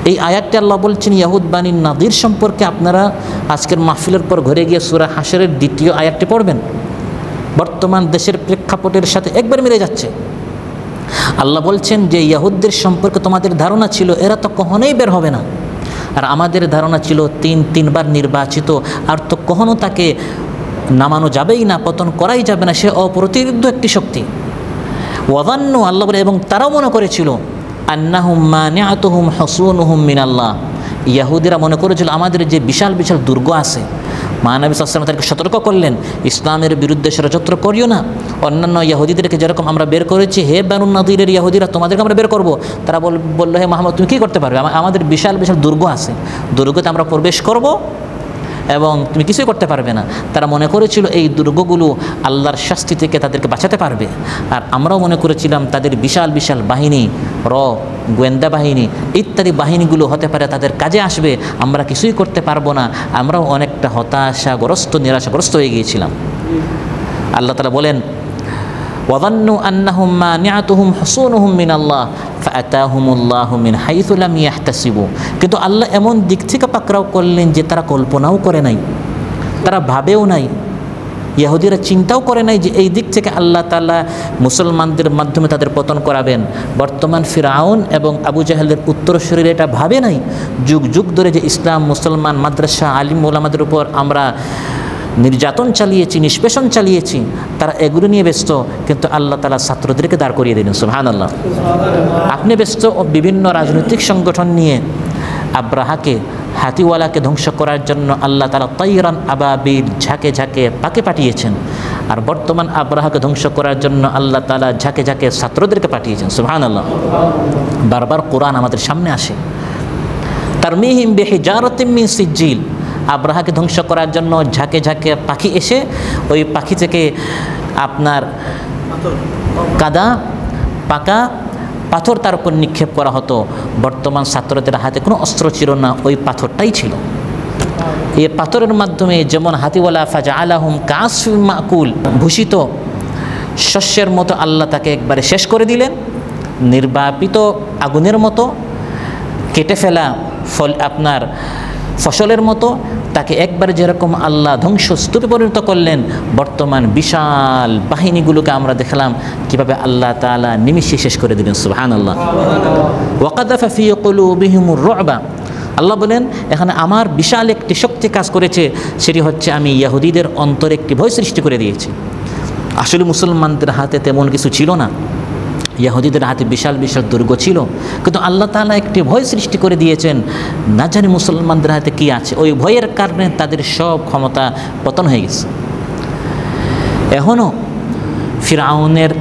এই আয়াতটি আল্লাহ বলছেন ইয়াহুদ বানি নাদির সম্পর্কে। আপনারা আজকের মাহফিলের পর ঘরে গিয়ে সূরা হাশরের দ্বিতীয় আয়াতটি পড়বেন। বর্তমান দেশের প্রেক্ষাপটের সাথে একবার মিলে যাচ্ছে। আল্লাহ বলছেন যে ইয়াহুদদের সম্পর্কে তোমাদের ধারণা ছিল এরা তো কখনোই বের হবে না, আর আমাদের ধারণা ছিল তিনবার নির্বাচিত, আর তো কখনো তাকে নামানো যাবেই না, পতন করাই যাবে না, সে অপ্রতিরোধ্য একটি শক্তি। ওয়াযান্নু, আল্লাহ বলে, এবং তারাও মনে করেছিল আন্নাহুম মানিআতুহুম হুসুনুহুম মিনাল্লাহ, ইয়াহুদিরা মনে করেছিল আমাদের যে বিশাল বিশাল দুর্গ আছে, মহানবী সাল্লাল্লাহু আলাইহি ওয়াসাল্লাম তাদেরকে সতর্ক করলেন, ইসলামের বিরুদ্ধে ষড়যন্ত্র করিও না। অন্যান্য ইহুদিদেরকে যেরকম আমরা বের করেছি, হে বানু নাদিরের ইহুদিরা, তোমাদেরকে আমরা বের করব। তারা বলল, হে মুহাম্মদ, তুমি কী করতে পারবে? আমাদের বিশাল বিশাল দুর্গ আছে, দুর্গতে আমরা প্রবেশ করব এবং তুমি কিছুই করতে পারবে না। তারা মনে করেছিল এই দুর্গগুলো আল্লাহর শাস্তি থেকে তাদেরকে বাঁচাতে পারবে। আর আমরাও মনে করেছিলাম তাদের বিশাল বিশাল বাহিনী, গোয়েন্দা বাহিনী ইত্যাদি বাহিনীগুলো হতে পারে তাদের কাজে আসবে, আমরা কিছুই করতে পারবো না। আমরাও অনেকটা হতাশাগ্রস্ত, নিরাশাগ্রস্ত হয়ে গিয়েছিলাম। আল্লাহ তাআলা বলেন, ওয়াযান্নু আন্নাহুম মানিআতুহুম হুসুনুহুম মিনাল্লাহ ফাআতাহুমুল্লাহু মিন হাইসু লাম ইয়াহতাসিবু। কিন্তু আল্লাহ এমন দিক থেকে পাকড়াও করলেন যে তারা কল্পনাও করে নাই, তারা ভাবেও নাই। ইহুদিরা চিন্তাও করে নাই যে এই দিক থেকে আল্লাহ তাআলা মুসলমানদের মাধ্যমে তাদের পতন করাবেন। বর্তমান ফিরআউন এবং আবু জাহেলের উত্তরসূরিরা এটা ভাবে নাই যুগ যুগ ধরে যে ইসলাম মুসলমান মাদ্রাসা আলিম ওলামাদের উপর আমরা নির্যাতন চালিয়েছি, নিষ্পেষণ চালিয়েছি, তারা এগুলো নিয়ে ব্যস্ত, কিন্তু আল্লাহ তাআলা ছাত্রদেরকে দাঁড় করিয়ে দিলেন। সুবহানাল্লাহ। আপনি ব্যস্ত বিভিন্ন রাজনৈতিক সংগঠন নিয়ে। আব্রাহাকে, হাতিওয়ালাকে ধ্বংস করার জন্য আল্লাহ তাআলা তাইরান আবাবিল, ঝাঁকে ঝাঁকে পাকে পাঠিয়েছেন। আর বর্তমান আব্রাহাকে ধ্বংস করার জন্য আল্লাহ তাআলা ঝাঁকে ঝাঁকে ছাত্রদেরকে পাঠিয়েছেন। সুবহানাল্লাহ। বারবার কোরআন আমাদের সামনে আসে। তারমিহিম বিহিজারাতিম মিন সিজ্জিল, আব্রাহাকে ধ্বংস করার জন্য ঝাঁকে ঝাঁকে পাখি এসে ওই পাখি থেকে আপনার কাদা পাকা পাথর তার উপর নিক্ষেপ করা হতো। বর্তমান ছাত্রদের হাতে কোনো অস্ত্র ছিল না, ওই পাথরটাই ছিল। এই পাথরের মাধ্যমে যেমন হাতিওয়ালা ফাজআলাহুম কাসফিম মাকুল, ভূষিত শস্যের মতো আল্লাহ তাকে একবারে শেষ করে দিলেন, নির্বাপিত আগুনের মতো, কেটে ফেলা আপনার ফসলের মতো তাকে একবারে যেরকম আল্লাহ ধ্বংসস্তূপে পরিণত করলেন, বর্তমান বিশাল বাহিনীগুলোকে আমরা দেখলাম কিভাবে আল্লাহ তাআলা নিমিষে শেষ করে দিলেন। সুবহানাল্লাহ। ওয়াকাযাফা ফী কুলূবিহিমুর রু'বা, আল্লাহ বলেন এখানে আমার বিশাল একটি শক্তি কাজ করেছে, সেটি হচ্ছে আমি ইহুদিদের অন্তরে একটি ভয় সৃষ্টি করে দিয়েছি। আসলে মুসলমানদের হাতে তেমন কিছু ছিল না, ইহুদিদের হাতে বিশাল বিশাল দুর্গ ছিল, কিন্তু আল্লাহ তাআলা একটি ভয় সৃষ্টি করে দিয়েছেন। না জানি মুসলমানদের হাতে কি আছে, ওই ভয়ের কারণে তাদের সব ক্ষমতা পতন হয়ে গেছে। এখনও ফিরআউনের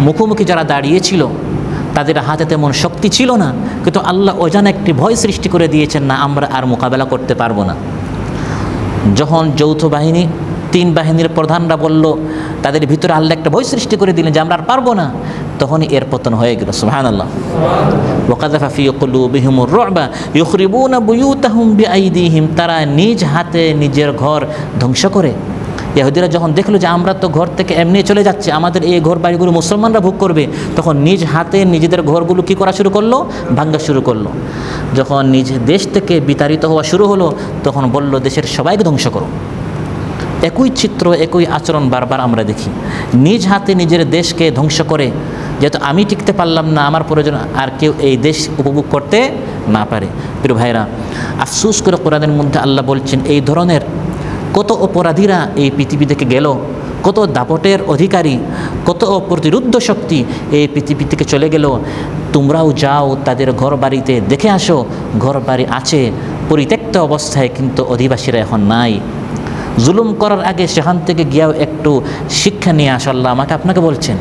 মুখোমুখি যারা দাঁড়িয়েছিল তাদের হাতে তেমন শক্তি ছিল না, কিন্তু আল্লাহ অজানা একটি ভয় সৃষ্টি করে দিয়েছেন, না আমরা আর মোকাবেলা করতে পারবো না। যখন যৌথ বাহিনী, তিন বাহিনীর প্রধানরা বলল, তাদের ভিতরে আল্লাহ একটা ভয় সৃষ্টি করে দিলেন যে আমরা আর পারবো না, তখনই এর পতন হয়ে গেল। সুবহানাল্লাহ। ওয়াকাযাফা ফী কুলূবিহিমুর রু'বা ইউখরিবুনা বুয়ুতাহুম বিআইদিহিম, তারা নিজ হাতে নিজের ঘর ধ্বংস করে। ইহুদিরা যখন দেখলো যে আমরা তো ঘর থেকে এমনি চলে যাচ্ছি, আমাদের এই ঘর বাড়িগুলো মুসলমানরা ভোগ করবে, তখন নিজ হাতে নিজেদের ঘরগুলো কী করা শুরু করলো? ভাঙ্গা শুরু করলো। যখন নিজ দেশ থেকে বিতাড়িত হওয়া শুরু হলো, তখন বলল দেশের সবাইকে ধ্বংস করো। একই চিত্র, একই আচরণ বারবার আমরা দেখি। নিজ হাতে নিজের দেশকে ধ্বংস করে, যেহেতু আমি টিকতে পারলাম না, আমার প্রয়োজন আর কেউ এই দেশ উপভোগ করতে না পারে। প্রিয় ভাইরা, আফসোস করে কোরআনের মধ্যে আল্লাহ বলছেন এই ধরনের কত অপরাধীরা এই পৃথিবী থেকে গেল, কত দাপটের অধিকারী, কত প্রতিরুদ্ধ শক্তি এই পৃথিবী থেকে চলে গেল। তোমরাও যাও তাদের ঘর বাড়িতে দেখে আসো, ঘর বাড়ি আছে পরিত্যক্ত অবস্থায়, কিন্তু অধিবাসীরা এখন নাই। জুলুম করার আগে সেখান থেকে গিয়েও একটু শিক্ষা নিয়ে আসো, আল্লাহ আমাকে আপনাকে বলছেন।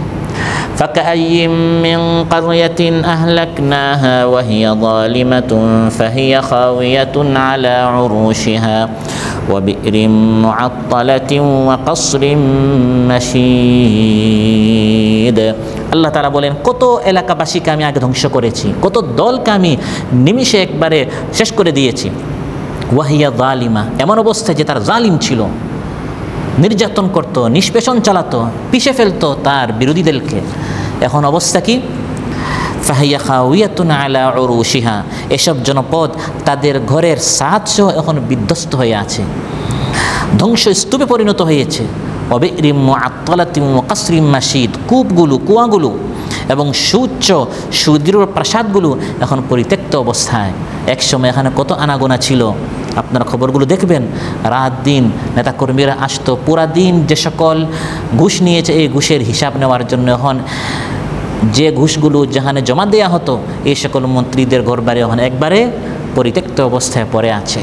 فكأين من قرية أهلكناها وهي ظالمة فهي خاوية على عروشها وبئر معطلة وقصر مشيد। আল্লাহ তাআলা বলেন কত এলাকাবাসীকে আমি আগে ধ্বংস করেছি, কত দলকে আমি নিমিষে একবারে শেষ করে দিয়েছি। ওয়াহিয়া জালিমা, এমন অবস্থায় যে তার জালিম ছিল, নির্যাতন করত, নিষ্পেষণ চালাতো, পিষে ফেলতো তার বিরোধীদেরকে। এখন অবস্থা কি? ফাহিয়া খাওয়িয়াতুন আলা উরুশিহা, এসব জনপদ তাদের ঘরের ছাদসহ এখন বিধ্বস্ত হয়ে আছে, ধ্বংসস্তূপে পরিণত হয়েছে। ওয়াবিরিম মুআত্তালাতিন ওয়া কাসরিম মাশিদ, কূপগুলো, কুয়াগুলো এবং সুউচ্চ সুদৃঢ় প্রাসাদগুলো এখন পরিত্যক্ত অবস্থায়। একসময় এখানে কত আনাগোনা ছিল, আপনারা খবরগুলো দেখবেন, রাত দিন নেতাকর্মীরা আসতো, পুরা দিন যে সকল ঘুষ নিয়েছে এই ঘুষের হিসাব নেওয়ার জন্য। এখন যে ঘুষগুলো যেখানে জমা দেওয়া হতো, এই সকল মন্ত্রীদের ঘরবাড়ি এখন একবারে পরিত্যক্ত অবস্থায় পড়ে আছে।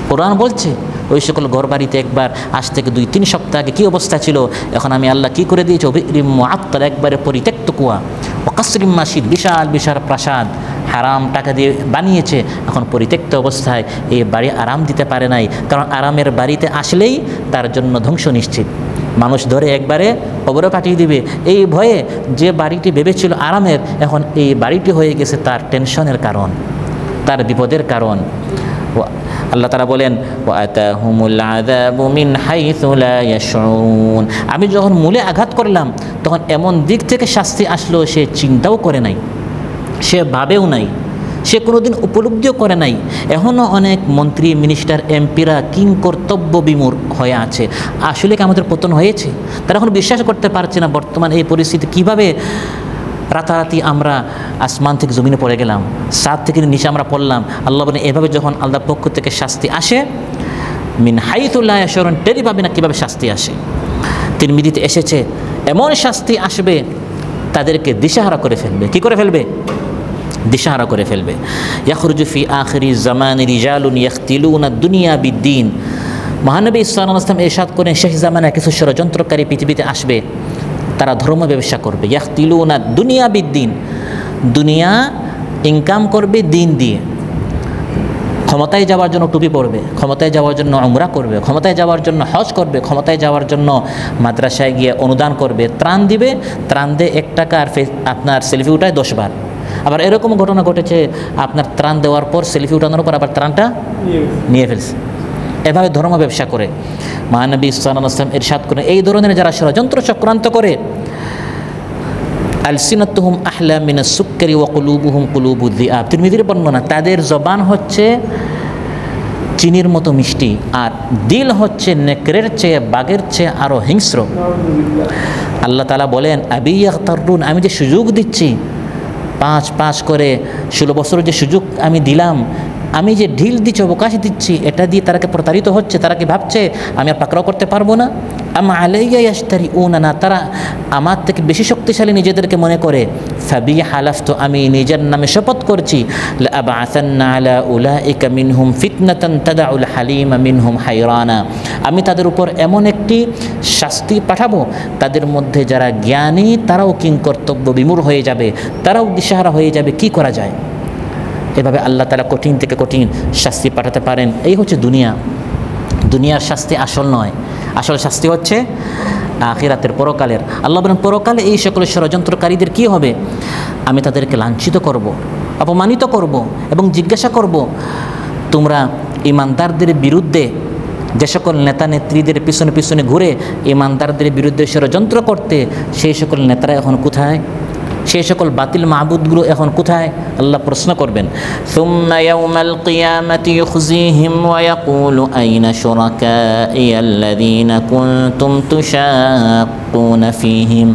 কোরআন বলছে ওই সকল ঘরবাড়িতে একবার আজ থেকে 2-3 সপ্তাহ আগে কী অবস্থা ছিল, এখন আমি আল্লাহ কী করে দিয়েছি? ওবিরিম মুআত্তালা, একবারে পরিত্যক্ত কুয়া। ও কাসরিম মাশিদ, বিশাল বিশাল প্রাসাদ হারাম টাকা দিয়ে বানিয়েছে, এখন পরিত্যক্ত অবস্থায়। এই বাড়ি আরাম দিতে পারে নাই, কারণ আরামের বাড়িতে আসলেই তার জন্য ধ্বংস নিশ্চিত। মানুষ ধরে একবারে কবরে পাঠিয়ে দিবে। এই ভয়ে যে বাড়িটি ভেবেছিল আরামের, এখন এই বাড়িটি হয়ে গেছে তার টেনশনের কারণ, তার বিপদের কারণ। আল্লাহ তাআলা বলেন ওয়াতাহুমুল আযাবু মিন হাইসু লা ইয়াশউরুন, আমি যখন মূলে আঘাত করলাম তখন এমন দিক থেকে শাস্তি আসলো সে চিন্তাও করে নাই, সে ভাবেও নাই। সে কোনোদিন উপলব্ধিও করে নাই। এখনও অনেক মন্ত্রী, মিনিস্টার, এমপিরা কিংকর্তব্য বিমূঢ় হয়ে আছে। আসলে কি আমাদের পতন হয়েছে? তারা এখন বিশ্বাস করতে পারছে না বর্তমান এই পরিস্থিতি কীভাবে রাতারাতি আমরা আসমান থেকে জমিনে পড়ে গেলাম, সাত থেকে নিচে আমরা পড়লাম। আল্লাহ বলেন এভাবে যখন আল্লাহর পক্ষ থেকে শাস্তি আসে, মিন হাইতু লা ইয়াশউরুন, টেরই পাবে না কীভাবে শাস্তি আসে। তিরমিজিতে এসেছে এমন শাস্তি আসবে তাদেরকে দিশাহারা করে ফেলবে। কি করে ফেলবে? দিশাহারা করে ফেলবে। ইয়াখরুজু ফি আখিরি জামানি রিজালুন ইয়াখতিলুনা দুনিয়া বিদ্দিন। মহানবী সাল্লাল্লাহু আলাইহি ওয়াসাল্লাম ইরশাদ করেন শেষ জামানায় কিছু ষড়যন্ত্রকারী পৃথিবীতে আসবে, তারা ধর্ম ব্যবসা করবে। ইয়াখতিলুনা দুনিয়া বিদ্দিন, দুনিয়া ইনকাম করবে দিন দিয়ে। ক্ষমতায় যাওয়ার জন্য টুপি পরবে, ক্ষমতায় যাওয়ার জন্য উমরা করবে, ক্ষমতায় যাওয়ার জন্য হজ করবে, ক্ষমতায় যাওয়ার জন্য মাদ্রাসায় গিয়ে অনুদান করবে, ত্রাণ দিবে, ত্রাণ দিয়ে 1 টাকা আর আপনার সেলফি উঠায় 10 বার। আবার এরকম ঘটনা ঘটেছে আপনার ত্রাণ দেওয়ার পর সেলফি উঠানোর পর আবার ত্রাণটা নিয়ে ফেলছে। এভাবে ধর্ম ব্যবসা করে। মহানবী সাল্লাল্লাহু আলাইহি ওয়াসাল্লাম ইরশাদ করেন এই ধরনের যারা ষড়যন্ত্র চক্রান্ত করে, আলসিনাতুহুম আহলা মিনাস সুক্কারি ওয়া কুলুবুহুম কুলুবুদ যিআব। তিরমিজির বর্ণনা, তাদের জবান হচ্ছে চিনির মতো মিষ্টি আর দিল হচ্ছে নেকড়ের চেয়ে, বাঘের চেয়ে আরও হিংস্র। আল্লাহ তাআলা বলেন আবি ইয়াগতারুন, আমি যে সুযোগ দিচ্ছি 5 করে 16 বছর যে সুযোগ আমি দিলাম, আমি যে ঢিল দিচ্ছি, অবকাশ দিচ্ছি, এটা দিয়ে তারা কি প্রতারিত হচ্ছে? তারা কি ভাবছে আমি আর পাকড়াও করতে পারবো না? আমা আলাইয়া ইয়াশতারিউনা, না তারা আমার থেকে বেশি শক্তিশালী নিজেদেরকে মনে করে। ফাবি হালাফতু, আমি নিজের নামে শপথ করছি, লা আবআসান্না আলা উলাইকা মিনহুম ফিতনাতান তাদউল হালিমা মিনহুম হায়রানা, আমি তাদের উপর এমন একটি শাস্তি পাঠাবো, তাদের মধ্যে যারা জ্ঞানী তারাও কিংকর্তব্য বিমূঢ় হয়ে যাবে, তারাও দিশাহারা হয়ে যাবে কি করা যায়। এভাবে আল্লাহ তাআলা কঠিন থেকে কঠিন শাস্তি পাঠাতে পারেন। এই হচ্ছে দুনিয়া। দুনিয়ার শাস্তি আসল নয়, আসল শাস্তি হচ্ছে আখিরাতের, পরকালের। আল্লাহ বলেন পরকালে এই সকল ষড়যন্ত্রকারীদের কি হবে? আমি তাদেরকে লাঞ্ছিত করব, অপমানিত করব এবং জিজ্ঞাসা করব, তোমরা ইমানদারদের বিরুদ্ধে যে সকল নেতা নেত্রীদের পিছনে পিছনে ঘুরে ইমানদারদের বিরুদ্ধে ষড়যন্ত্র করতে, সেই সকল নেতারা এখন কোথায়? সেই সকল বাতিল মাহবুদগুলো এখন কোথায়? আল্লাহ প্রশ্ন করবেন। সুম্মা ইয়াউমাল কিয়ামাতি ইউখজিহিম ওয়া ইয়াকুলু আইনা শুরাকাইয়াল্লাযীনা কুনতুম তুশাক্কুনা ফীহিম।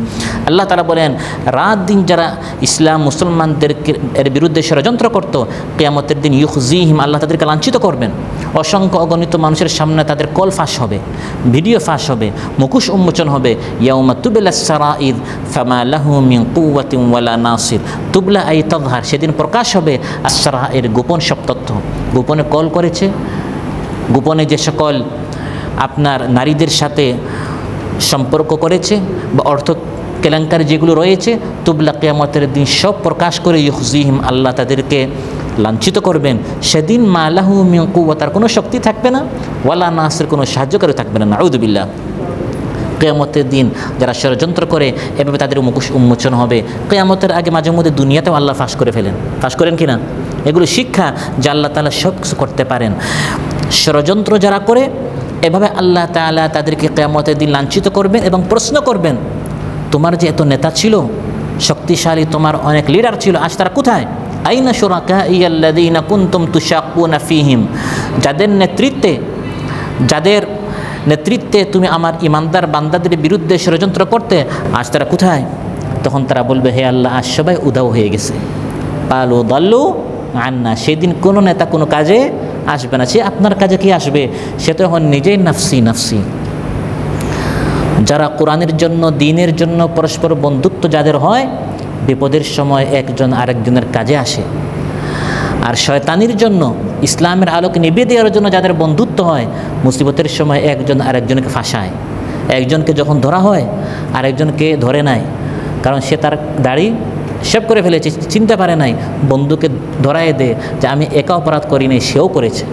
আল্লাহ তাআলা বলেন রাত দিন যারা ইসলাম মুসলমানদেরকে এর বিরুদ্ধে ষড়যন্ত্র করত, কিয়ামতের দিন ইউখজিহিম, আল্লাহ তাদেরকে লাঞ্ছিত করবেন। অসংখ্য অগণিত মানুষের সামনে তাদের কল ফাঁস হবে, ভিডিও ফাঁস হবে, মুখোশ উন্মোচন হবে। ইয়াউমা তুবলাস সারাইর ফামা লাহু মিন কুওয়াতিন ওয়ালা নাসির। তুবলা আই তাযহার, সেদিন প্রকাশ হবে আস-সারাইর, গোপন সব তথ্য। গোপনে কল করেছে, গোপনে যে সকল আপনার নারীদের সাথে সম্পর্ক করেছে বা অর্থ কেলেঙ্কারি যেগুলো রয়েছে, তুবলা কিয়ামতের দিন সব প্রকাশ করে ইউখজিহিম, আল্লাহ তাদেরকে লাঞ্ছিত করবেন। সেদিন মা লাহু মিন কুওয়া, তার কোনো শক্তি থাকবে না, ওয়ালা নাসির, কোনো সাহায্যকারী থাকবে না। নাউযু বিল্লাহ। কিয়ামতের দিন যারা ষড়যন্ত্র করে এভাবে তাদের মুখোশ উন্মোচন হবে। কিয়ামতের আগে মাঝে মধ্যে দুনিয়াতেও আল্লাহ ফাঁস করে ফেলেন। ফাঁস করেন কি না? এগুলো শিক্ষা যে আল্লাহ তাআলা সব কিছু করতে পারেন। ষড়যন্ত্র যারা করে এভাবে আল্লাহ তাআলা তাদেরকে কিয়ামতের দিন লাঞ্ছিত করবেন এবং প্রশ্ন করবেন, তোমার যে এত নেতা ছিল, শক্তিশালী তোমার অনেক লিডার ছিল, আজ তারা কোথায়? আইনা শুরাকাইয়াল্লাযীনা কুনতুম তুশাক্কুনা ফীহিম, যাদের নেতৃত্বে তুমি আমার ইমানদার বান্দাদের বিরুদ্ধে ষড়যন্ত্র করতে, আজ তারা কোথায়? তখন তারা বলবে হে আল্লাহ, আজ সবাই উধাও হয়ে গেছে। পালু দাল্লু আন্না, সেদিন কোনো নেতা কোনো কাজে আসবে না। সে আপনার কাজে কি আসবে? সে তো এখন নিজেই নাফসি নাফসি। যারা কোরআনের জন্য, দ্বীনের জন্য পরস্পর বন্ধুত্ব যাদের হয়, বিপদের সময় একজন আরেকজনের কাজে আসে। আর শয়তানির জন্য, ইসলামের আলোকে নিভিয়ে দেওয়ার জন্য যাদের বন্ধুত্ব হয়, মুসিবতের সময় একজন আরেকজনকে ফাঁসায়। একজনকে যখন ধরা হয় আরেকজনকে ধরে নেয়, কারণ সে তার দাড়ি শেভ করে ফেলেছে, চিনতে পারে নাই, বন্ধুকে ধরায় দেয় যে আমি একা অপরাধ করি নাই, সেও করেছে।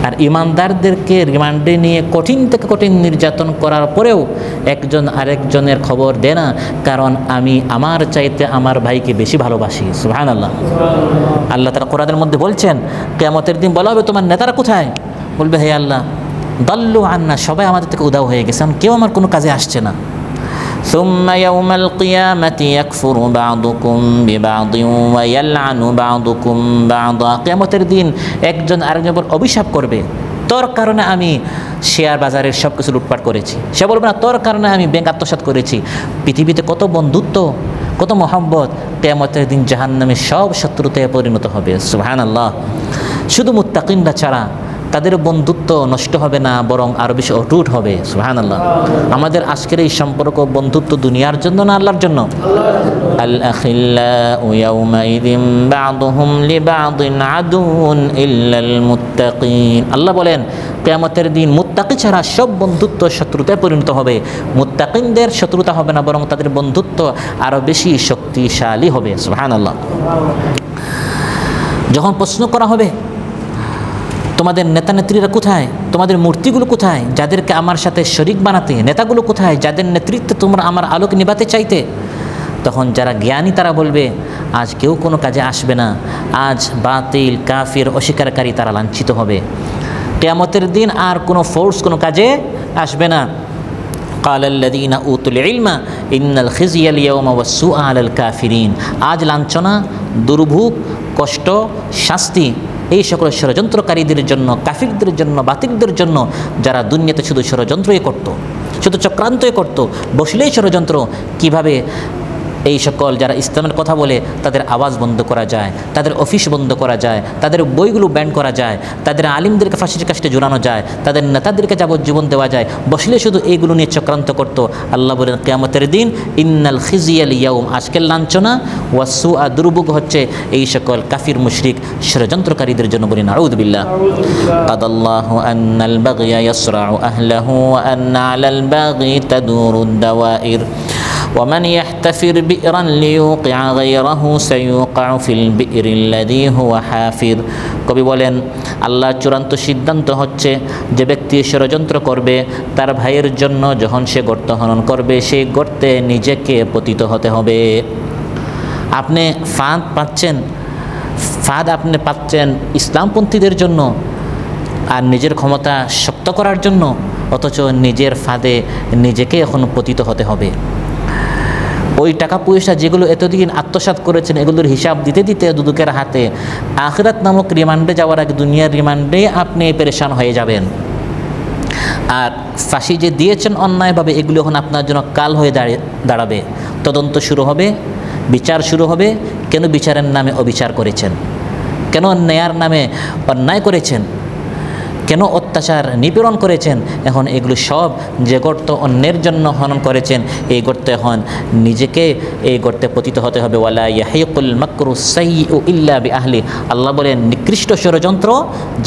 আর ইমানদারদেরকে রিমান্ডে নিয়ে কঠিন থেকে কঠিন নির্যাতন করার পরেও একজন আরেকজনের খবর দেয় না, কারণ আমি আমার চাইতে আমার ভাইকে বেশি ভালোবাসি। সুবহানাল্লাহ। আল্লাহ তাআলা কোরআনের মধ্যে বলছেন কিয়ামতের দিন বলা হবে তোমার নেতারা কোথায়? বলবে হে আল্লাহ, দাল্লু আন্না, সবাই আমাদের থেকে উধাও হয়ে গেছে, কেউ আমার কোনো কাজে আসছে না। ثم يوم القيامة يكفر بعضكم ببعض ويلعن بعضكم بعضا। কিয়ামতের দিন একজন আরেকজনের অভিশাপ করবে, তোর কারণে আমি শেয়ার বাজারের সব কিছু লুটপাট করেছি। সে বলবে না, তোর কারণে আমি ব্যাংক আত্মসাৎ করেছি। পৃথিবীতে কত বন্ধুত্ব, কত মহব্বত, কিয়ামতের দিন জাহান্নামের সব শত্রুতায় পরিণত হবে। সুবহানাল্লাহ। শুধু মুত্তাকিনরা ছাড়া তাদের বন্ধুত্ব নষ্ট হবে না, বরং আরও বেশি অটুট হবে। সুবহানাল্লাহ। আমাদের আজকের এই সম্পর্ক, বন্ধুত্ব দুনিয়ার জন্য না আল্লাহর জন্য? আল আখিল্লাউ ইয়াউমাইযিন বা'দুহুম লিবা'দিন আদুউন ইল্লাল মুত্তাকিন। আল্লাহ বলেন কিয়ামতের দিন মুত্তাকি ছাড়া সব বন্ধুত্ব শত্রুতায় পরিণত হবে। মুত্তাকিনদের শত্রুতা হবে না, বরং তাদের বন্ধুত্ব আরও বেশি শক্তিশালী হবে। সুবহানাল্লাহ। যখন প্রশ্ন করা হবে তোমাদের নেতা নেত্রীরা কোথায়, তোমাদের মূর্তিগুলো কোথায় যাদেরকে আমার সাথে শরিক বানাতে, নেতাগুলো কোথায় যাদের নেতৃত্বে তোমরা আমার আলোক নিভাতে চাইতে, তখন যারা জ্ঞানী তারা বলবে আজ কেউ কোনো কাজে আসবে না, আজ বাতিল কাফির অস্বীকারী তারা লাঞ্ছিত হবে। কিয়ামতের দিন আর কোনো ফোর্স কোনো কাজে আসবে না। قال الذين اوتوا العلم ان الخزي اليوم والسوء على الكافرين। আজ লাঞ্ছনা, দুর্ভোগ, কষ্ট, শাস্তি এই সকল ষড়যন্ত্রকারীদের জন্য, কাফিরদের জন্য, বাতিলদের জন্য, যারা দুনিয়াতে শুধু ষড়যন্ত্রই করত, শুধু চক্রান্তই করত, বসলেই ষড়যন্ত্র। কিভাবে এই সকল যারা ইসলামের কথা বলে তাদের আওয়াজ বন্ধ করা যায়, তাদের অফিস বন্ধ করা যায়, তাদের বইগুলো ব্যান করা যায়, তাদের আলিমদেরকে ফাঁসির কাস্টে ঝুলানো যায়, তাদের নেতাদেরকে যাবজ্জীবন দেওয়া যায়, বসলে শুধু এইগুলো নিয়ে চক্রান্ত করত। আল্লাহ বলেন কিয়ামতের দিন ইন্নাল খিজিয়াল ইয়াউম, আজকের লাঞ্ছনা, ওয়াসুআ দুর্ভোগ হচ্ছে এই সকল কাফির মুশরিক ষড়যন্ত্রকারীদের জন্য। বলি নাউযু বিল্লাহ। কাদাল্লাহু আন্নাল বাগয়া ইয়াসরাউ আহলাহু ওয়া আন্না আলাল বাগি তাদুরুদ দাওয়াইর ومن يحتفر بئرا ليوقع غيره سيوقع في البئر الذي هو حافر। কবি বলেন আল্লাহ চূড়ান্ত সিদ্ধান্ত হচ্ছে যে ব্যক্তি ষড়যন্ত্র করবে তার ভাইয়ের জন্য যখন সে গর্ত খনন করবে, সেই গর্তে নিজেকে পতিত হতে হবে। আপনি ফাঁদ আপনি পাচ্ছেন ইসলামপন্থীদের জন্য আর নিজের ক্ষমতা শক্ত করার জন্য, অথচ নিজের ফাঁদে নিজেকে এখন পতিত হতে হবে। ওই টাকা পয়সা যেগুলো এতদিন আত্মসাৎ করেছেন এগুলোর হিসাব দিতে দিতে দুদকের হাতে আখিরাত নামক রিমান্ডে যাওয়ার আগে দুনিয়ার রিমান্ডে আপনি পেরেশান হয়ে যাবেন। আর ফাঁসি যে দিয়েছেন অন্যায়ভাবে, এগুলো এখন আপনার জন্য কাল হয়ে দাঁড়াবে। তদন্ত শুরু হবে, বিচার শুরু হবে। কেন বিচারের নামে অবিচার করেছেন, কেন ন্যায়ের নামে অন্যায় করেছেন, কেন অত্যাচার নিপীড়ন করেছেন, এখন এগুলো সব যে গর্ত অন্যের জন্য খনন করেছেন এই গর্তে এখন নিজেকে এই গর্তে পতিত হতে হবে। ওয়ালা ইয়াহিকুল মাকরু সাইয়্যু ইল্লা বিআহলি। আল্লাহ বলেন নিকৃষ্ট ষড়যন্ত্র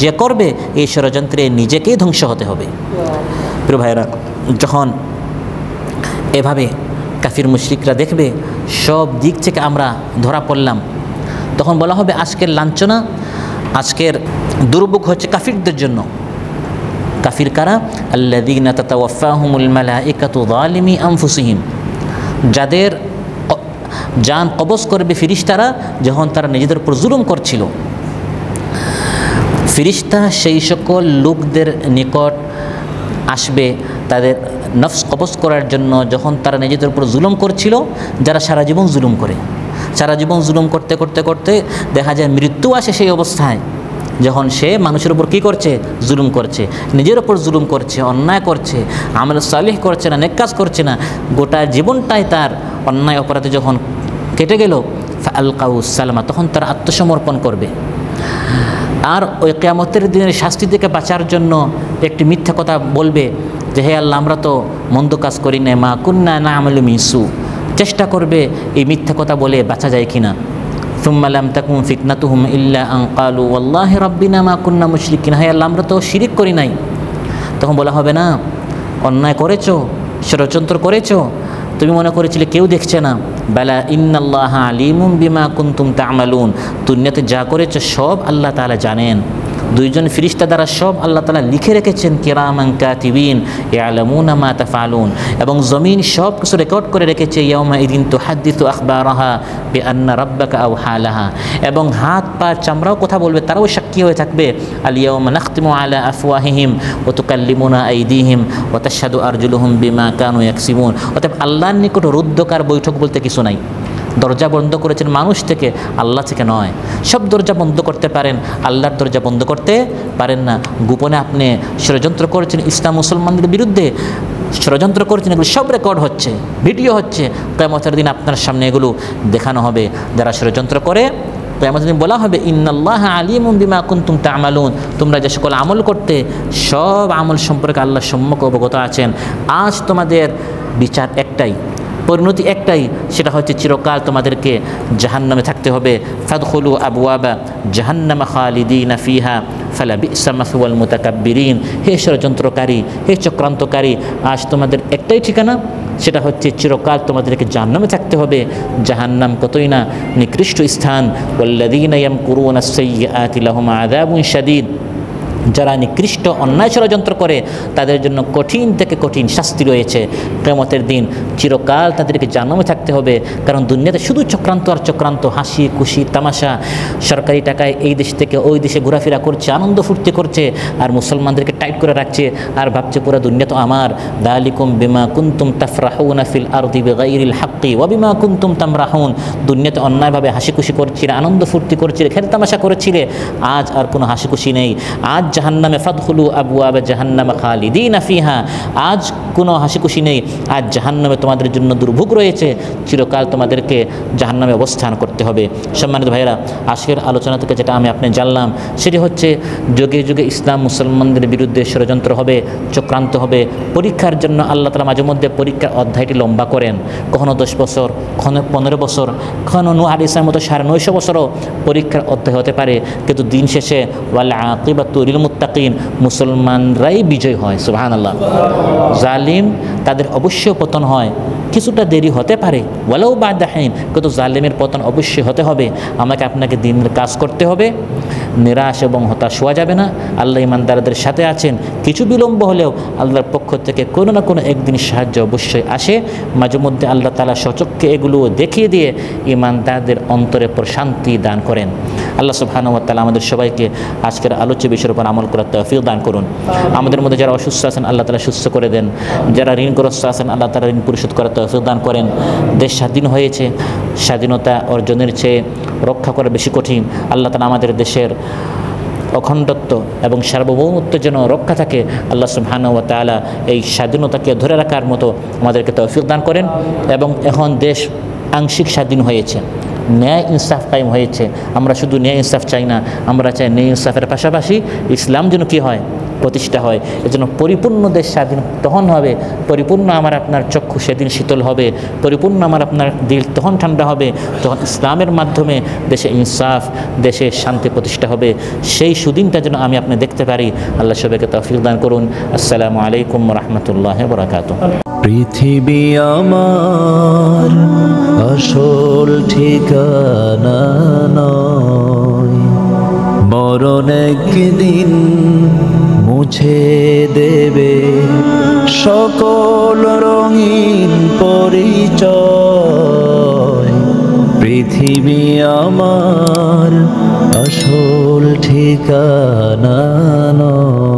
যে করবে এই ষড়যন্ত্রে নিজেকেই ধ্বংস হতে হবে। প্রিয় ভাইরা, যখন এভাবে কাফির মুশরিকরা দেখবে সব দিক থেকে আমরা ধরা পড়লাম, তখন বলা হবে আজকের লাঞ্ছনা, আজকের দুর্ভোগ হচ্ছে কাফিরদের জন্য। কাফির কারা? আল্লাযীনা তাতাওয়াফাহুমুল মালাইকাতু যালিমি আনফুসিহিম, যাদের জান কবজ করবে ফেরেশতারা যখন তারা নিজেদের উপর জুলুম করছিল। ফেরেশতা সেই সকল লোকদের নিকট আসবে তাদের নফস কবজ করার জন্য যখন তারা নিজেদের উপর জুলুম করছিল, যারা সারা জীবন জুলুম করে, সারা জীবন জুলুম করতে করতে করতে দেখা যায় মৃত্যু আসে সেই অবস্থায় যখন সে মানুষের উপর কী করছে? জুলুম করছে, নিজের উপর জুলুম করছে, অন্যায় করছে, আমল সালিহ করছে না, নেক কাজ করছে না, গোটা জীবনটাই তার অন্যায় অপরাধে যখন কেটে গেল ফাআলকাউ সালামা, তখন তার আত্মসমর্পণ করবে। আর ওই কিয়ামতের দিনের শাস্তি থেকে বাঁচার জন্য একটি মিথ্যা কথা বলবে যে হে আল্লাহ, আমরা তো মন্দ কাজ করি না, মা কুন্না না'মালু মিসু। চেষ্টা করবে এই মিথ্যা কথা বলে বাঁচা যায় কিনা। সুম্মা লাম তাকুন ফিতনাতুহুম ইল্লা আন ক্বালু ওয়াল্লাহি রাব্বিনা মা কুন্না মুশরিকিন। হে আল্লাহ, আমরা তো শিরিক করি নাই। তখন বলা হবে না, অন্যায় করেছো, ষড়যন্ত্র করেছো, তুমি মনে করেছিলে কেউ দেখছে না। বালা ইন্নাল্লাহা আলিমুম বিমা কুনতুম তা'মালুন, দুনিয়াতে যা করেছো সব আল্লাহ তাআলা জানেন। দুইজন ফিরিস্তা দ্বারা সব আল্লাহ তাআলা লিখে রেখেছেন কিরামান কাতিবিন ইয়ালামুনা মা তাফআলুন, এবং জমিন সব কিছু রেকর্ড করে রেখেছে ইয়াউমা ইদিন তুহাদ্দিসু আখবারাহা বিআন্না রাব্বাকা আওহা লাহা, এবং হাত পা চামড়াও কথা বলবে, তারাও সাক্ষী হয়ে থাকবে। আল ইয়াউমা নাখতিমু আলা আফওয়াহিহিম ওয়া তুকাল্লিমুনা আইদিহিম ওয়া তাশহাদু আরজুলুহুম বিমা কানু ইয়াকসিবুন। অতএব আল্লাহর নিকট রুদ্ধকার বৈঠক বলতে কিছু নাই। দরজা বন্ধ করেছেন মানুষ থেকে, আল্লাহ থেকে নয়। সব দরজা বন্ধ করতে পারেন, আল্লাহর দরজা বন্ধ করতে পারেন না। গোপনে আপনি ষড়যন্ত্র করেছেন ইসলাম মুসলমানদের বিরুদ্ধে, ষড়যন্ত্র করেছেন, এগুলো সব রেকর্ড হচ্ছে, ভিডিও হচ্ছে। কিয়ামতের দিন আপনার সামনে এগুলো দেখানো হবে। যারা ষড়যন্ত্র করে কিয়ামতের দিন বলা হবে ইন্নাল্লাহা আলিমুম বিমা কুনতুম তা'মালুন, তোমরা যে সকল আমল করতে সব আমল সম্পর্কে আল্লাহ সম্যক অবগত আছেন। আজ তোমাদের বিচার একটাই, পরিণতি একটাই, সেটা হচ্ছে চিরকাল তোমাদেরকে জাহান্নামে থাকতে হবে। ফাদখুলু আবওয়াবা জাহান্নামা খালিদিনা ফিহা ফালাবিসা মাসওয়াল মুতাকাব্বিরিন। হে ষড়যন্ত্রকারী, হে চক্রান্তকারী, আজ তোমাদের একটাই ঠিকানা, সেটা হচ্ছে চিরকাল তোমাদেরকে জাহান্নামে থাকতে হবে। জাহান্নাম কতই না নিকৃষ্ট স্থান। ওয়াল্লাযীনা ইয়ামকুরুনা আস-সাইয়্যাতি লাহুম আযাবুন শাদীদ, যারা নিকৃষ্ট অন্যায় ষড়যন্ত্র করে তাদের জন্য কঠিন থেকে কঠিন শাস্তি রয়েছে। কিয়ামতের দিন চিরকাল তাদেরকে জাহান্নামে থাকতে হবে। কারণ দুনিয়াতে শুধু চক্রান্ত আর চক্রান্ত, হাসি খুশি তামাশা, সরকারি টাকায় এই দেশ থেকে ওই দেশে ঘোরাফেরা করছে, আনন্দ ফুর্তি করছে, আর মুসলমানদেরকে টাইট করে রাখছে, আর ভাবছে পুরো দুনিয়া তো আমার। যালিকুম বিমা কুনতুম তাফরাহুনা ফিল আরদি বিগাইরিল হাক্কি ওয়া বিমা কুনতুম তামরাহুন। দুনিয়াতে অন্যায়ভাবে হাসি খুশি করছিলে, আনন্দ ফুর্তি করছিলে, খেল তামাশা করেছিলে, আজ আর কোনো হাসি খুশি নেই। আজ জাহান্নামে ফাদখুলু আবওয়াবা জাহান্নামা খালিদিনা ফিহা, আজ কোনো হাসি খুশি নেই। আজ জাহান্নামে তোমাদের জন্য দুর্ভোগ রয়েছে, চিরকাল তোমাদেরকে জাহান্নামে অবস্থান করতে হবে। সম্মানিত ভাইয়েরা, আজকের আলোচনা থেকে যেটা আমি আপনি জানলাম সেটি হচ্ছে যুগে যুগে ইসলাম মুসলমানদের বিরুদ্ধে ষড়যন্ত্র হবে, চক্রান্ত হবে। পরীক্ষার জন্য আল্লাহ তাআলা মাঝে মধ্যে পরীক্ষার অধ্যায়টি লম্বা করেন, কখনো 10 বছর, কখনো 15 বছর, কখনো নূহ আলাইহিস সালামের মতো 950 বছরও পরীক্ষার অধ্যায় হতে পারে। কিন্তু দিন শেষে ওয়াল আকিবাতু লিল মুত্তাকিন, মুসলমানরাই বিজয় হয়। সুবহানাল্লাহ। জালিম তাদের অবশ্যই পতন হয়, কিছুটা দেরি হতে পারে, ওয়ালাউ বা'দা হিন, কিন্তু জালিমের পতন অবশ্যই হতে হবে। আমাকে আপনাকে দিনের কাজ করতে হবে, নিরাশ এবং হতাশ হওয়া যাবে না। আল্লাহ ইমানদারদের সাথে আছেন, কিছু বিলম্ব হলেও আল্লাহর পক্ষ থেকে কোনো না কোনো একদিন সাহায্য অবশ্যই আসে। মাঝে মধ্যে আল্লাহ তাআলা সচক্ষে এগুলো দেখিয়ে দিয়ে ইমানদারদের অন্তরে প্রশান্তি দান করেন। আল্লাহ সুবহানাহু ওয়া তাআলা আমাদের সবাইকে আজকের আলোচ্য বিষয়ের উপর আমল করার তৌফিক দান করুন। আমাদের মধ্যে যারা অসুস্থ আছেন আল্লাহ তাআলা সুস্থ করে দেন, যারা ঋণগ্রস্ত আছেন আল্লাহ তাআলা ঋণ পরিশোধ করার তৌফিক দান করেন। দেশ স্বাধীন হয়েছে, স্বাধীনতা অর্জনের চেয়ে রক্ষা করা বেশি কঠিন। আল্লাহ তাআলা আমাদের দেশের অখণ্ডত্ব এবং সার্বভৌমত্ব যেন রক্ষা থাকে, আল্লাহ সুবহানাহু ওয়া তাআলা এই স্বাধীনতাকে ধরে রাখার মতো আমাদেরকে তৌফিক দান করেন। এবং এখন দেশ আংশিক স্বাধীন হয়েছে, ন্যায় ইনসাফ কায়েম হয়েছে। আমরা শুধু ন্যায় ইনসাফ চাই না, আমরা চাই ন্যায় ইনসাফের পাশাপাশি ইসলাম যেন কী হয়, প্রতিষ্ঠা হয়। এজন্য পরিপূর্ণ দেশ স্বাধীন তখন হবে, পরিপূর্ণ আমার আপনার চক্ষু সেদিন শীতল হবে, পরিপূর্ণ আমার আপনার দিল তখন ঠান্ডা হবে, তখন ইসলামের মাধ্যমে দেশে ইনসাফ, দেশে শান্তি প্রতিষ্ঠা হবে। সেই সুদিনটা যেন আমি আপনি দেখতে পারি। আল্লাহ সবাইকে তৌফিক দান করুন। আসসালামু আলাইকুম ওয়া রাহমাতুল্লাহি ওয়া বারাকাতুহু। পৃথিবী আমার আসল ঠিকানা নয়, মরণ একদিন মুছে দেবে সকল রঙিন পরিচয়। পৃথিবী আমার আসল ঠিকানা নয়।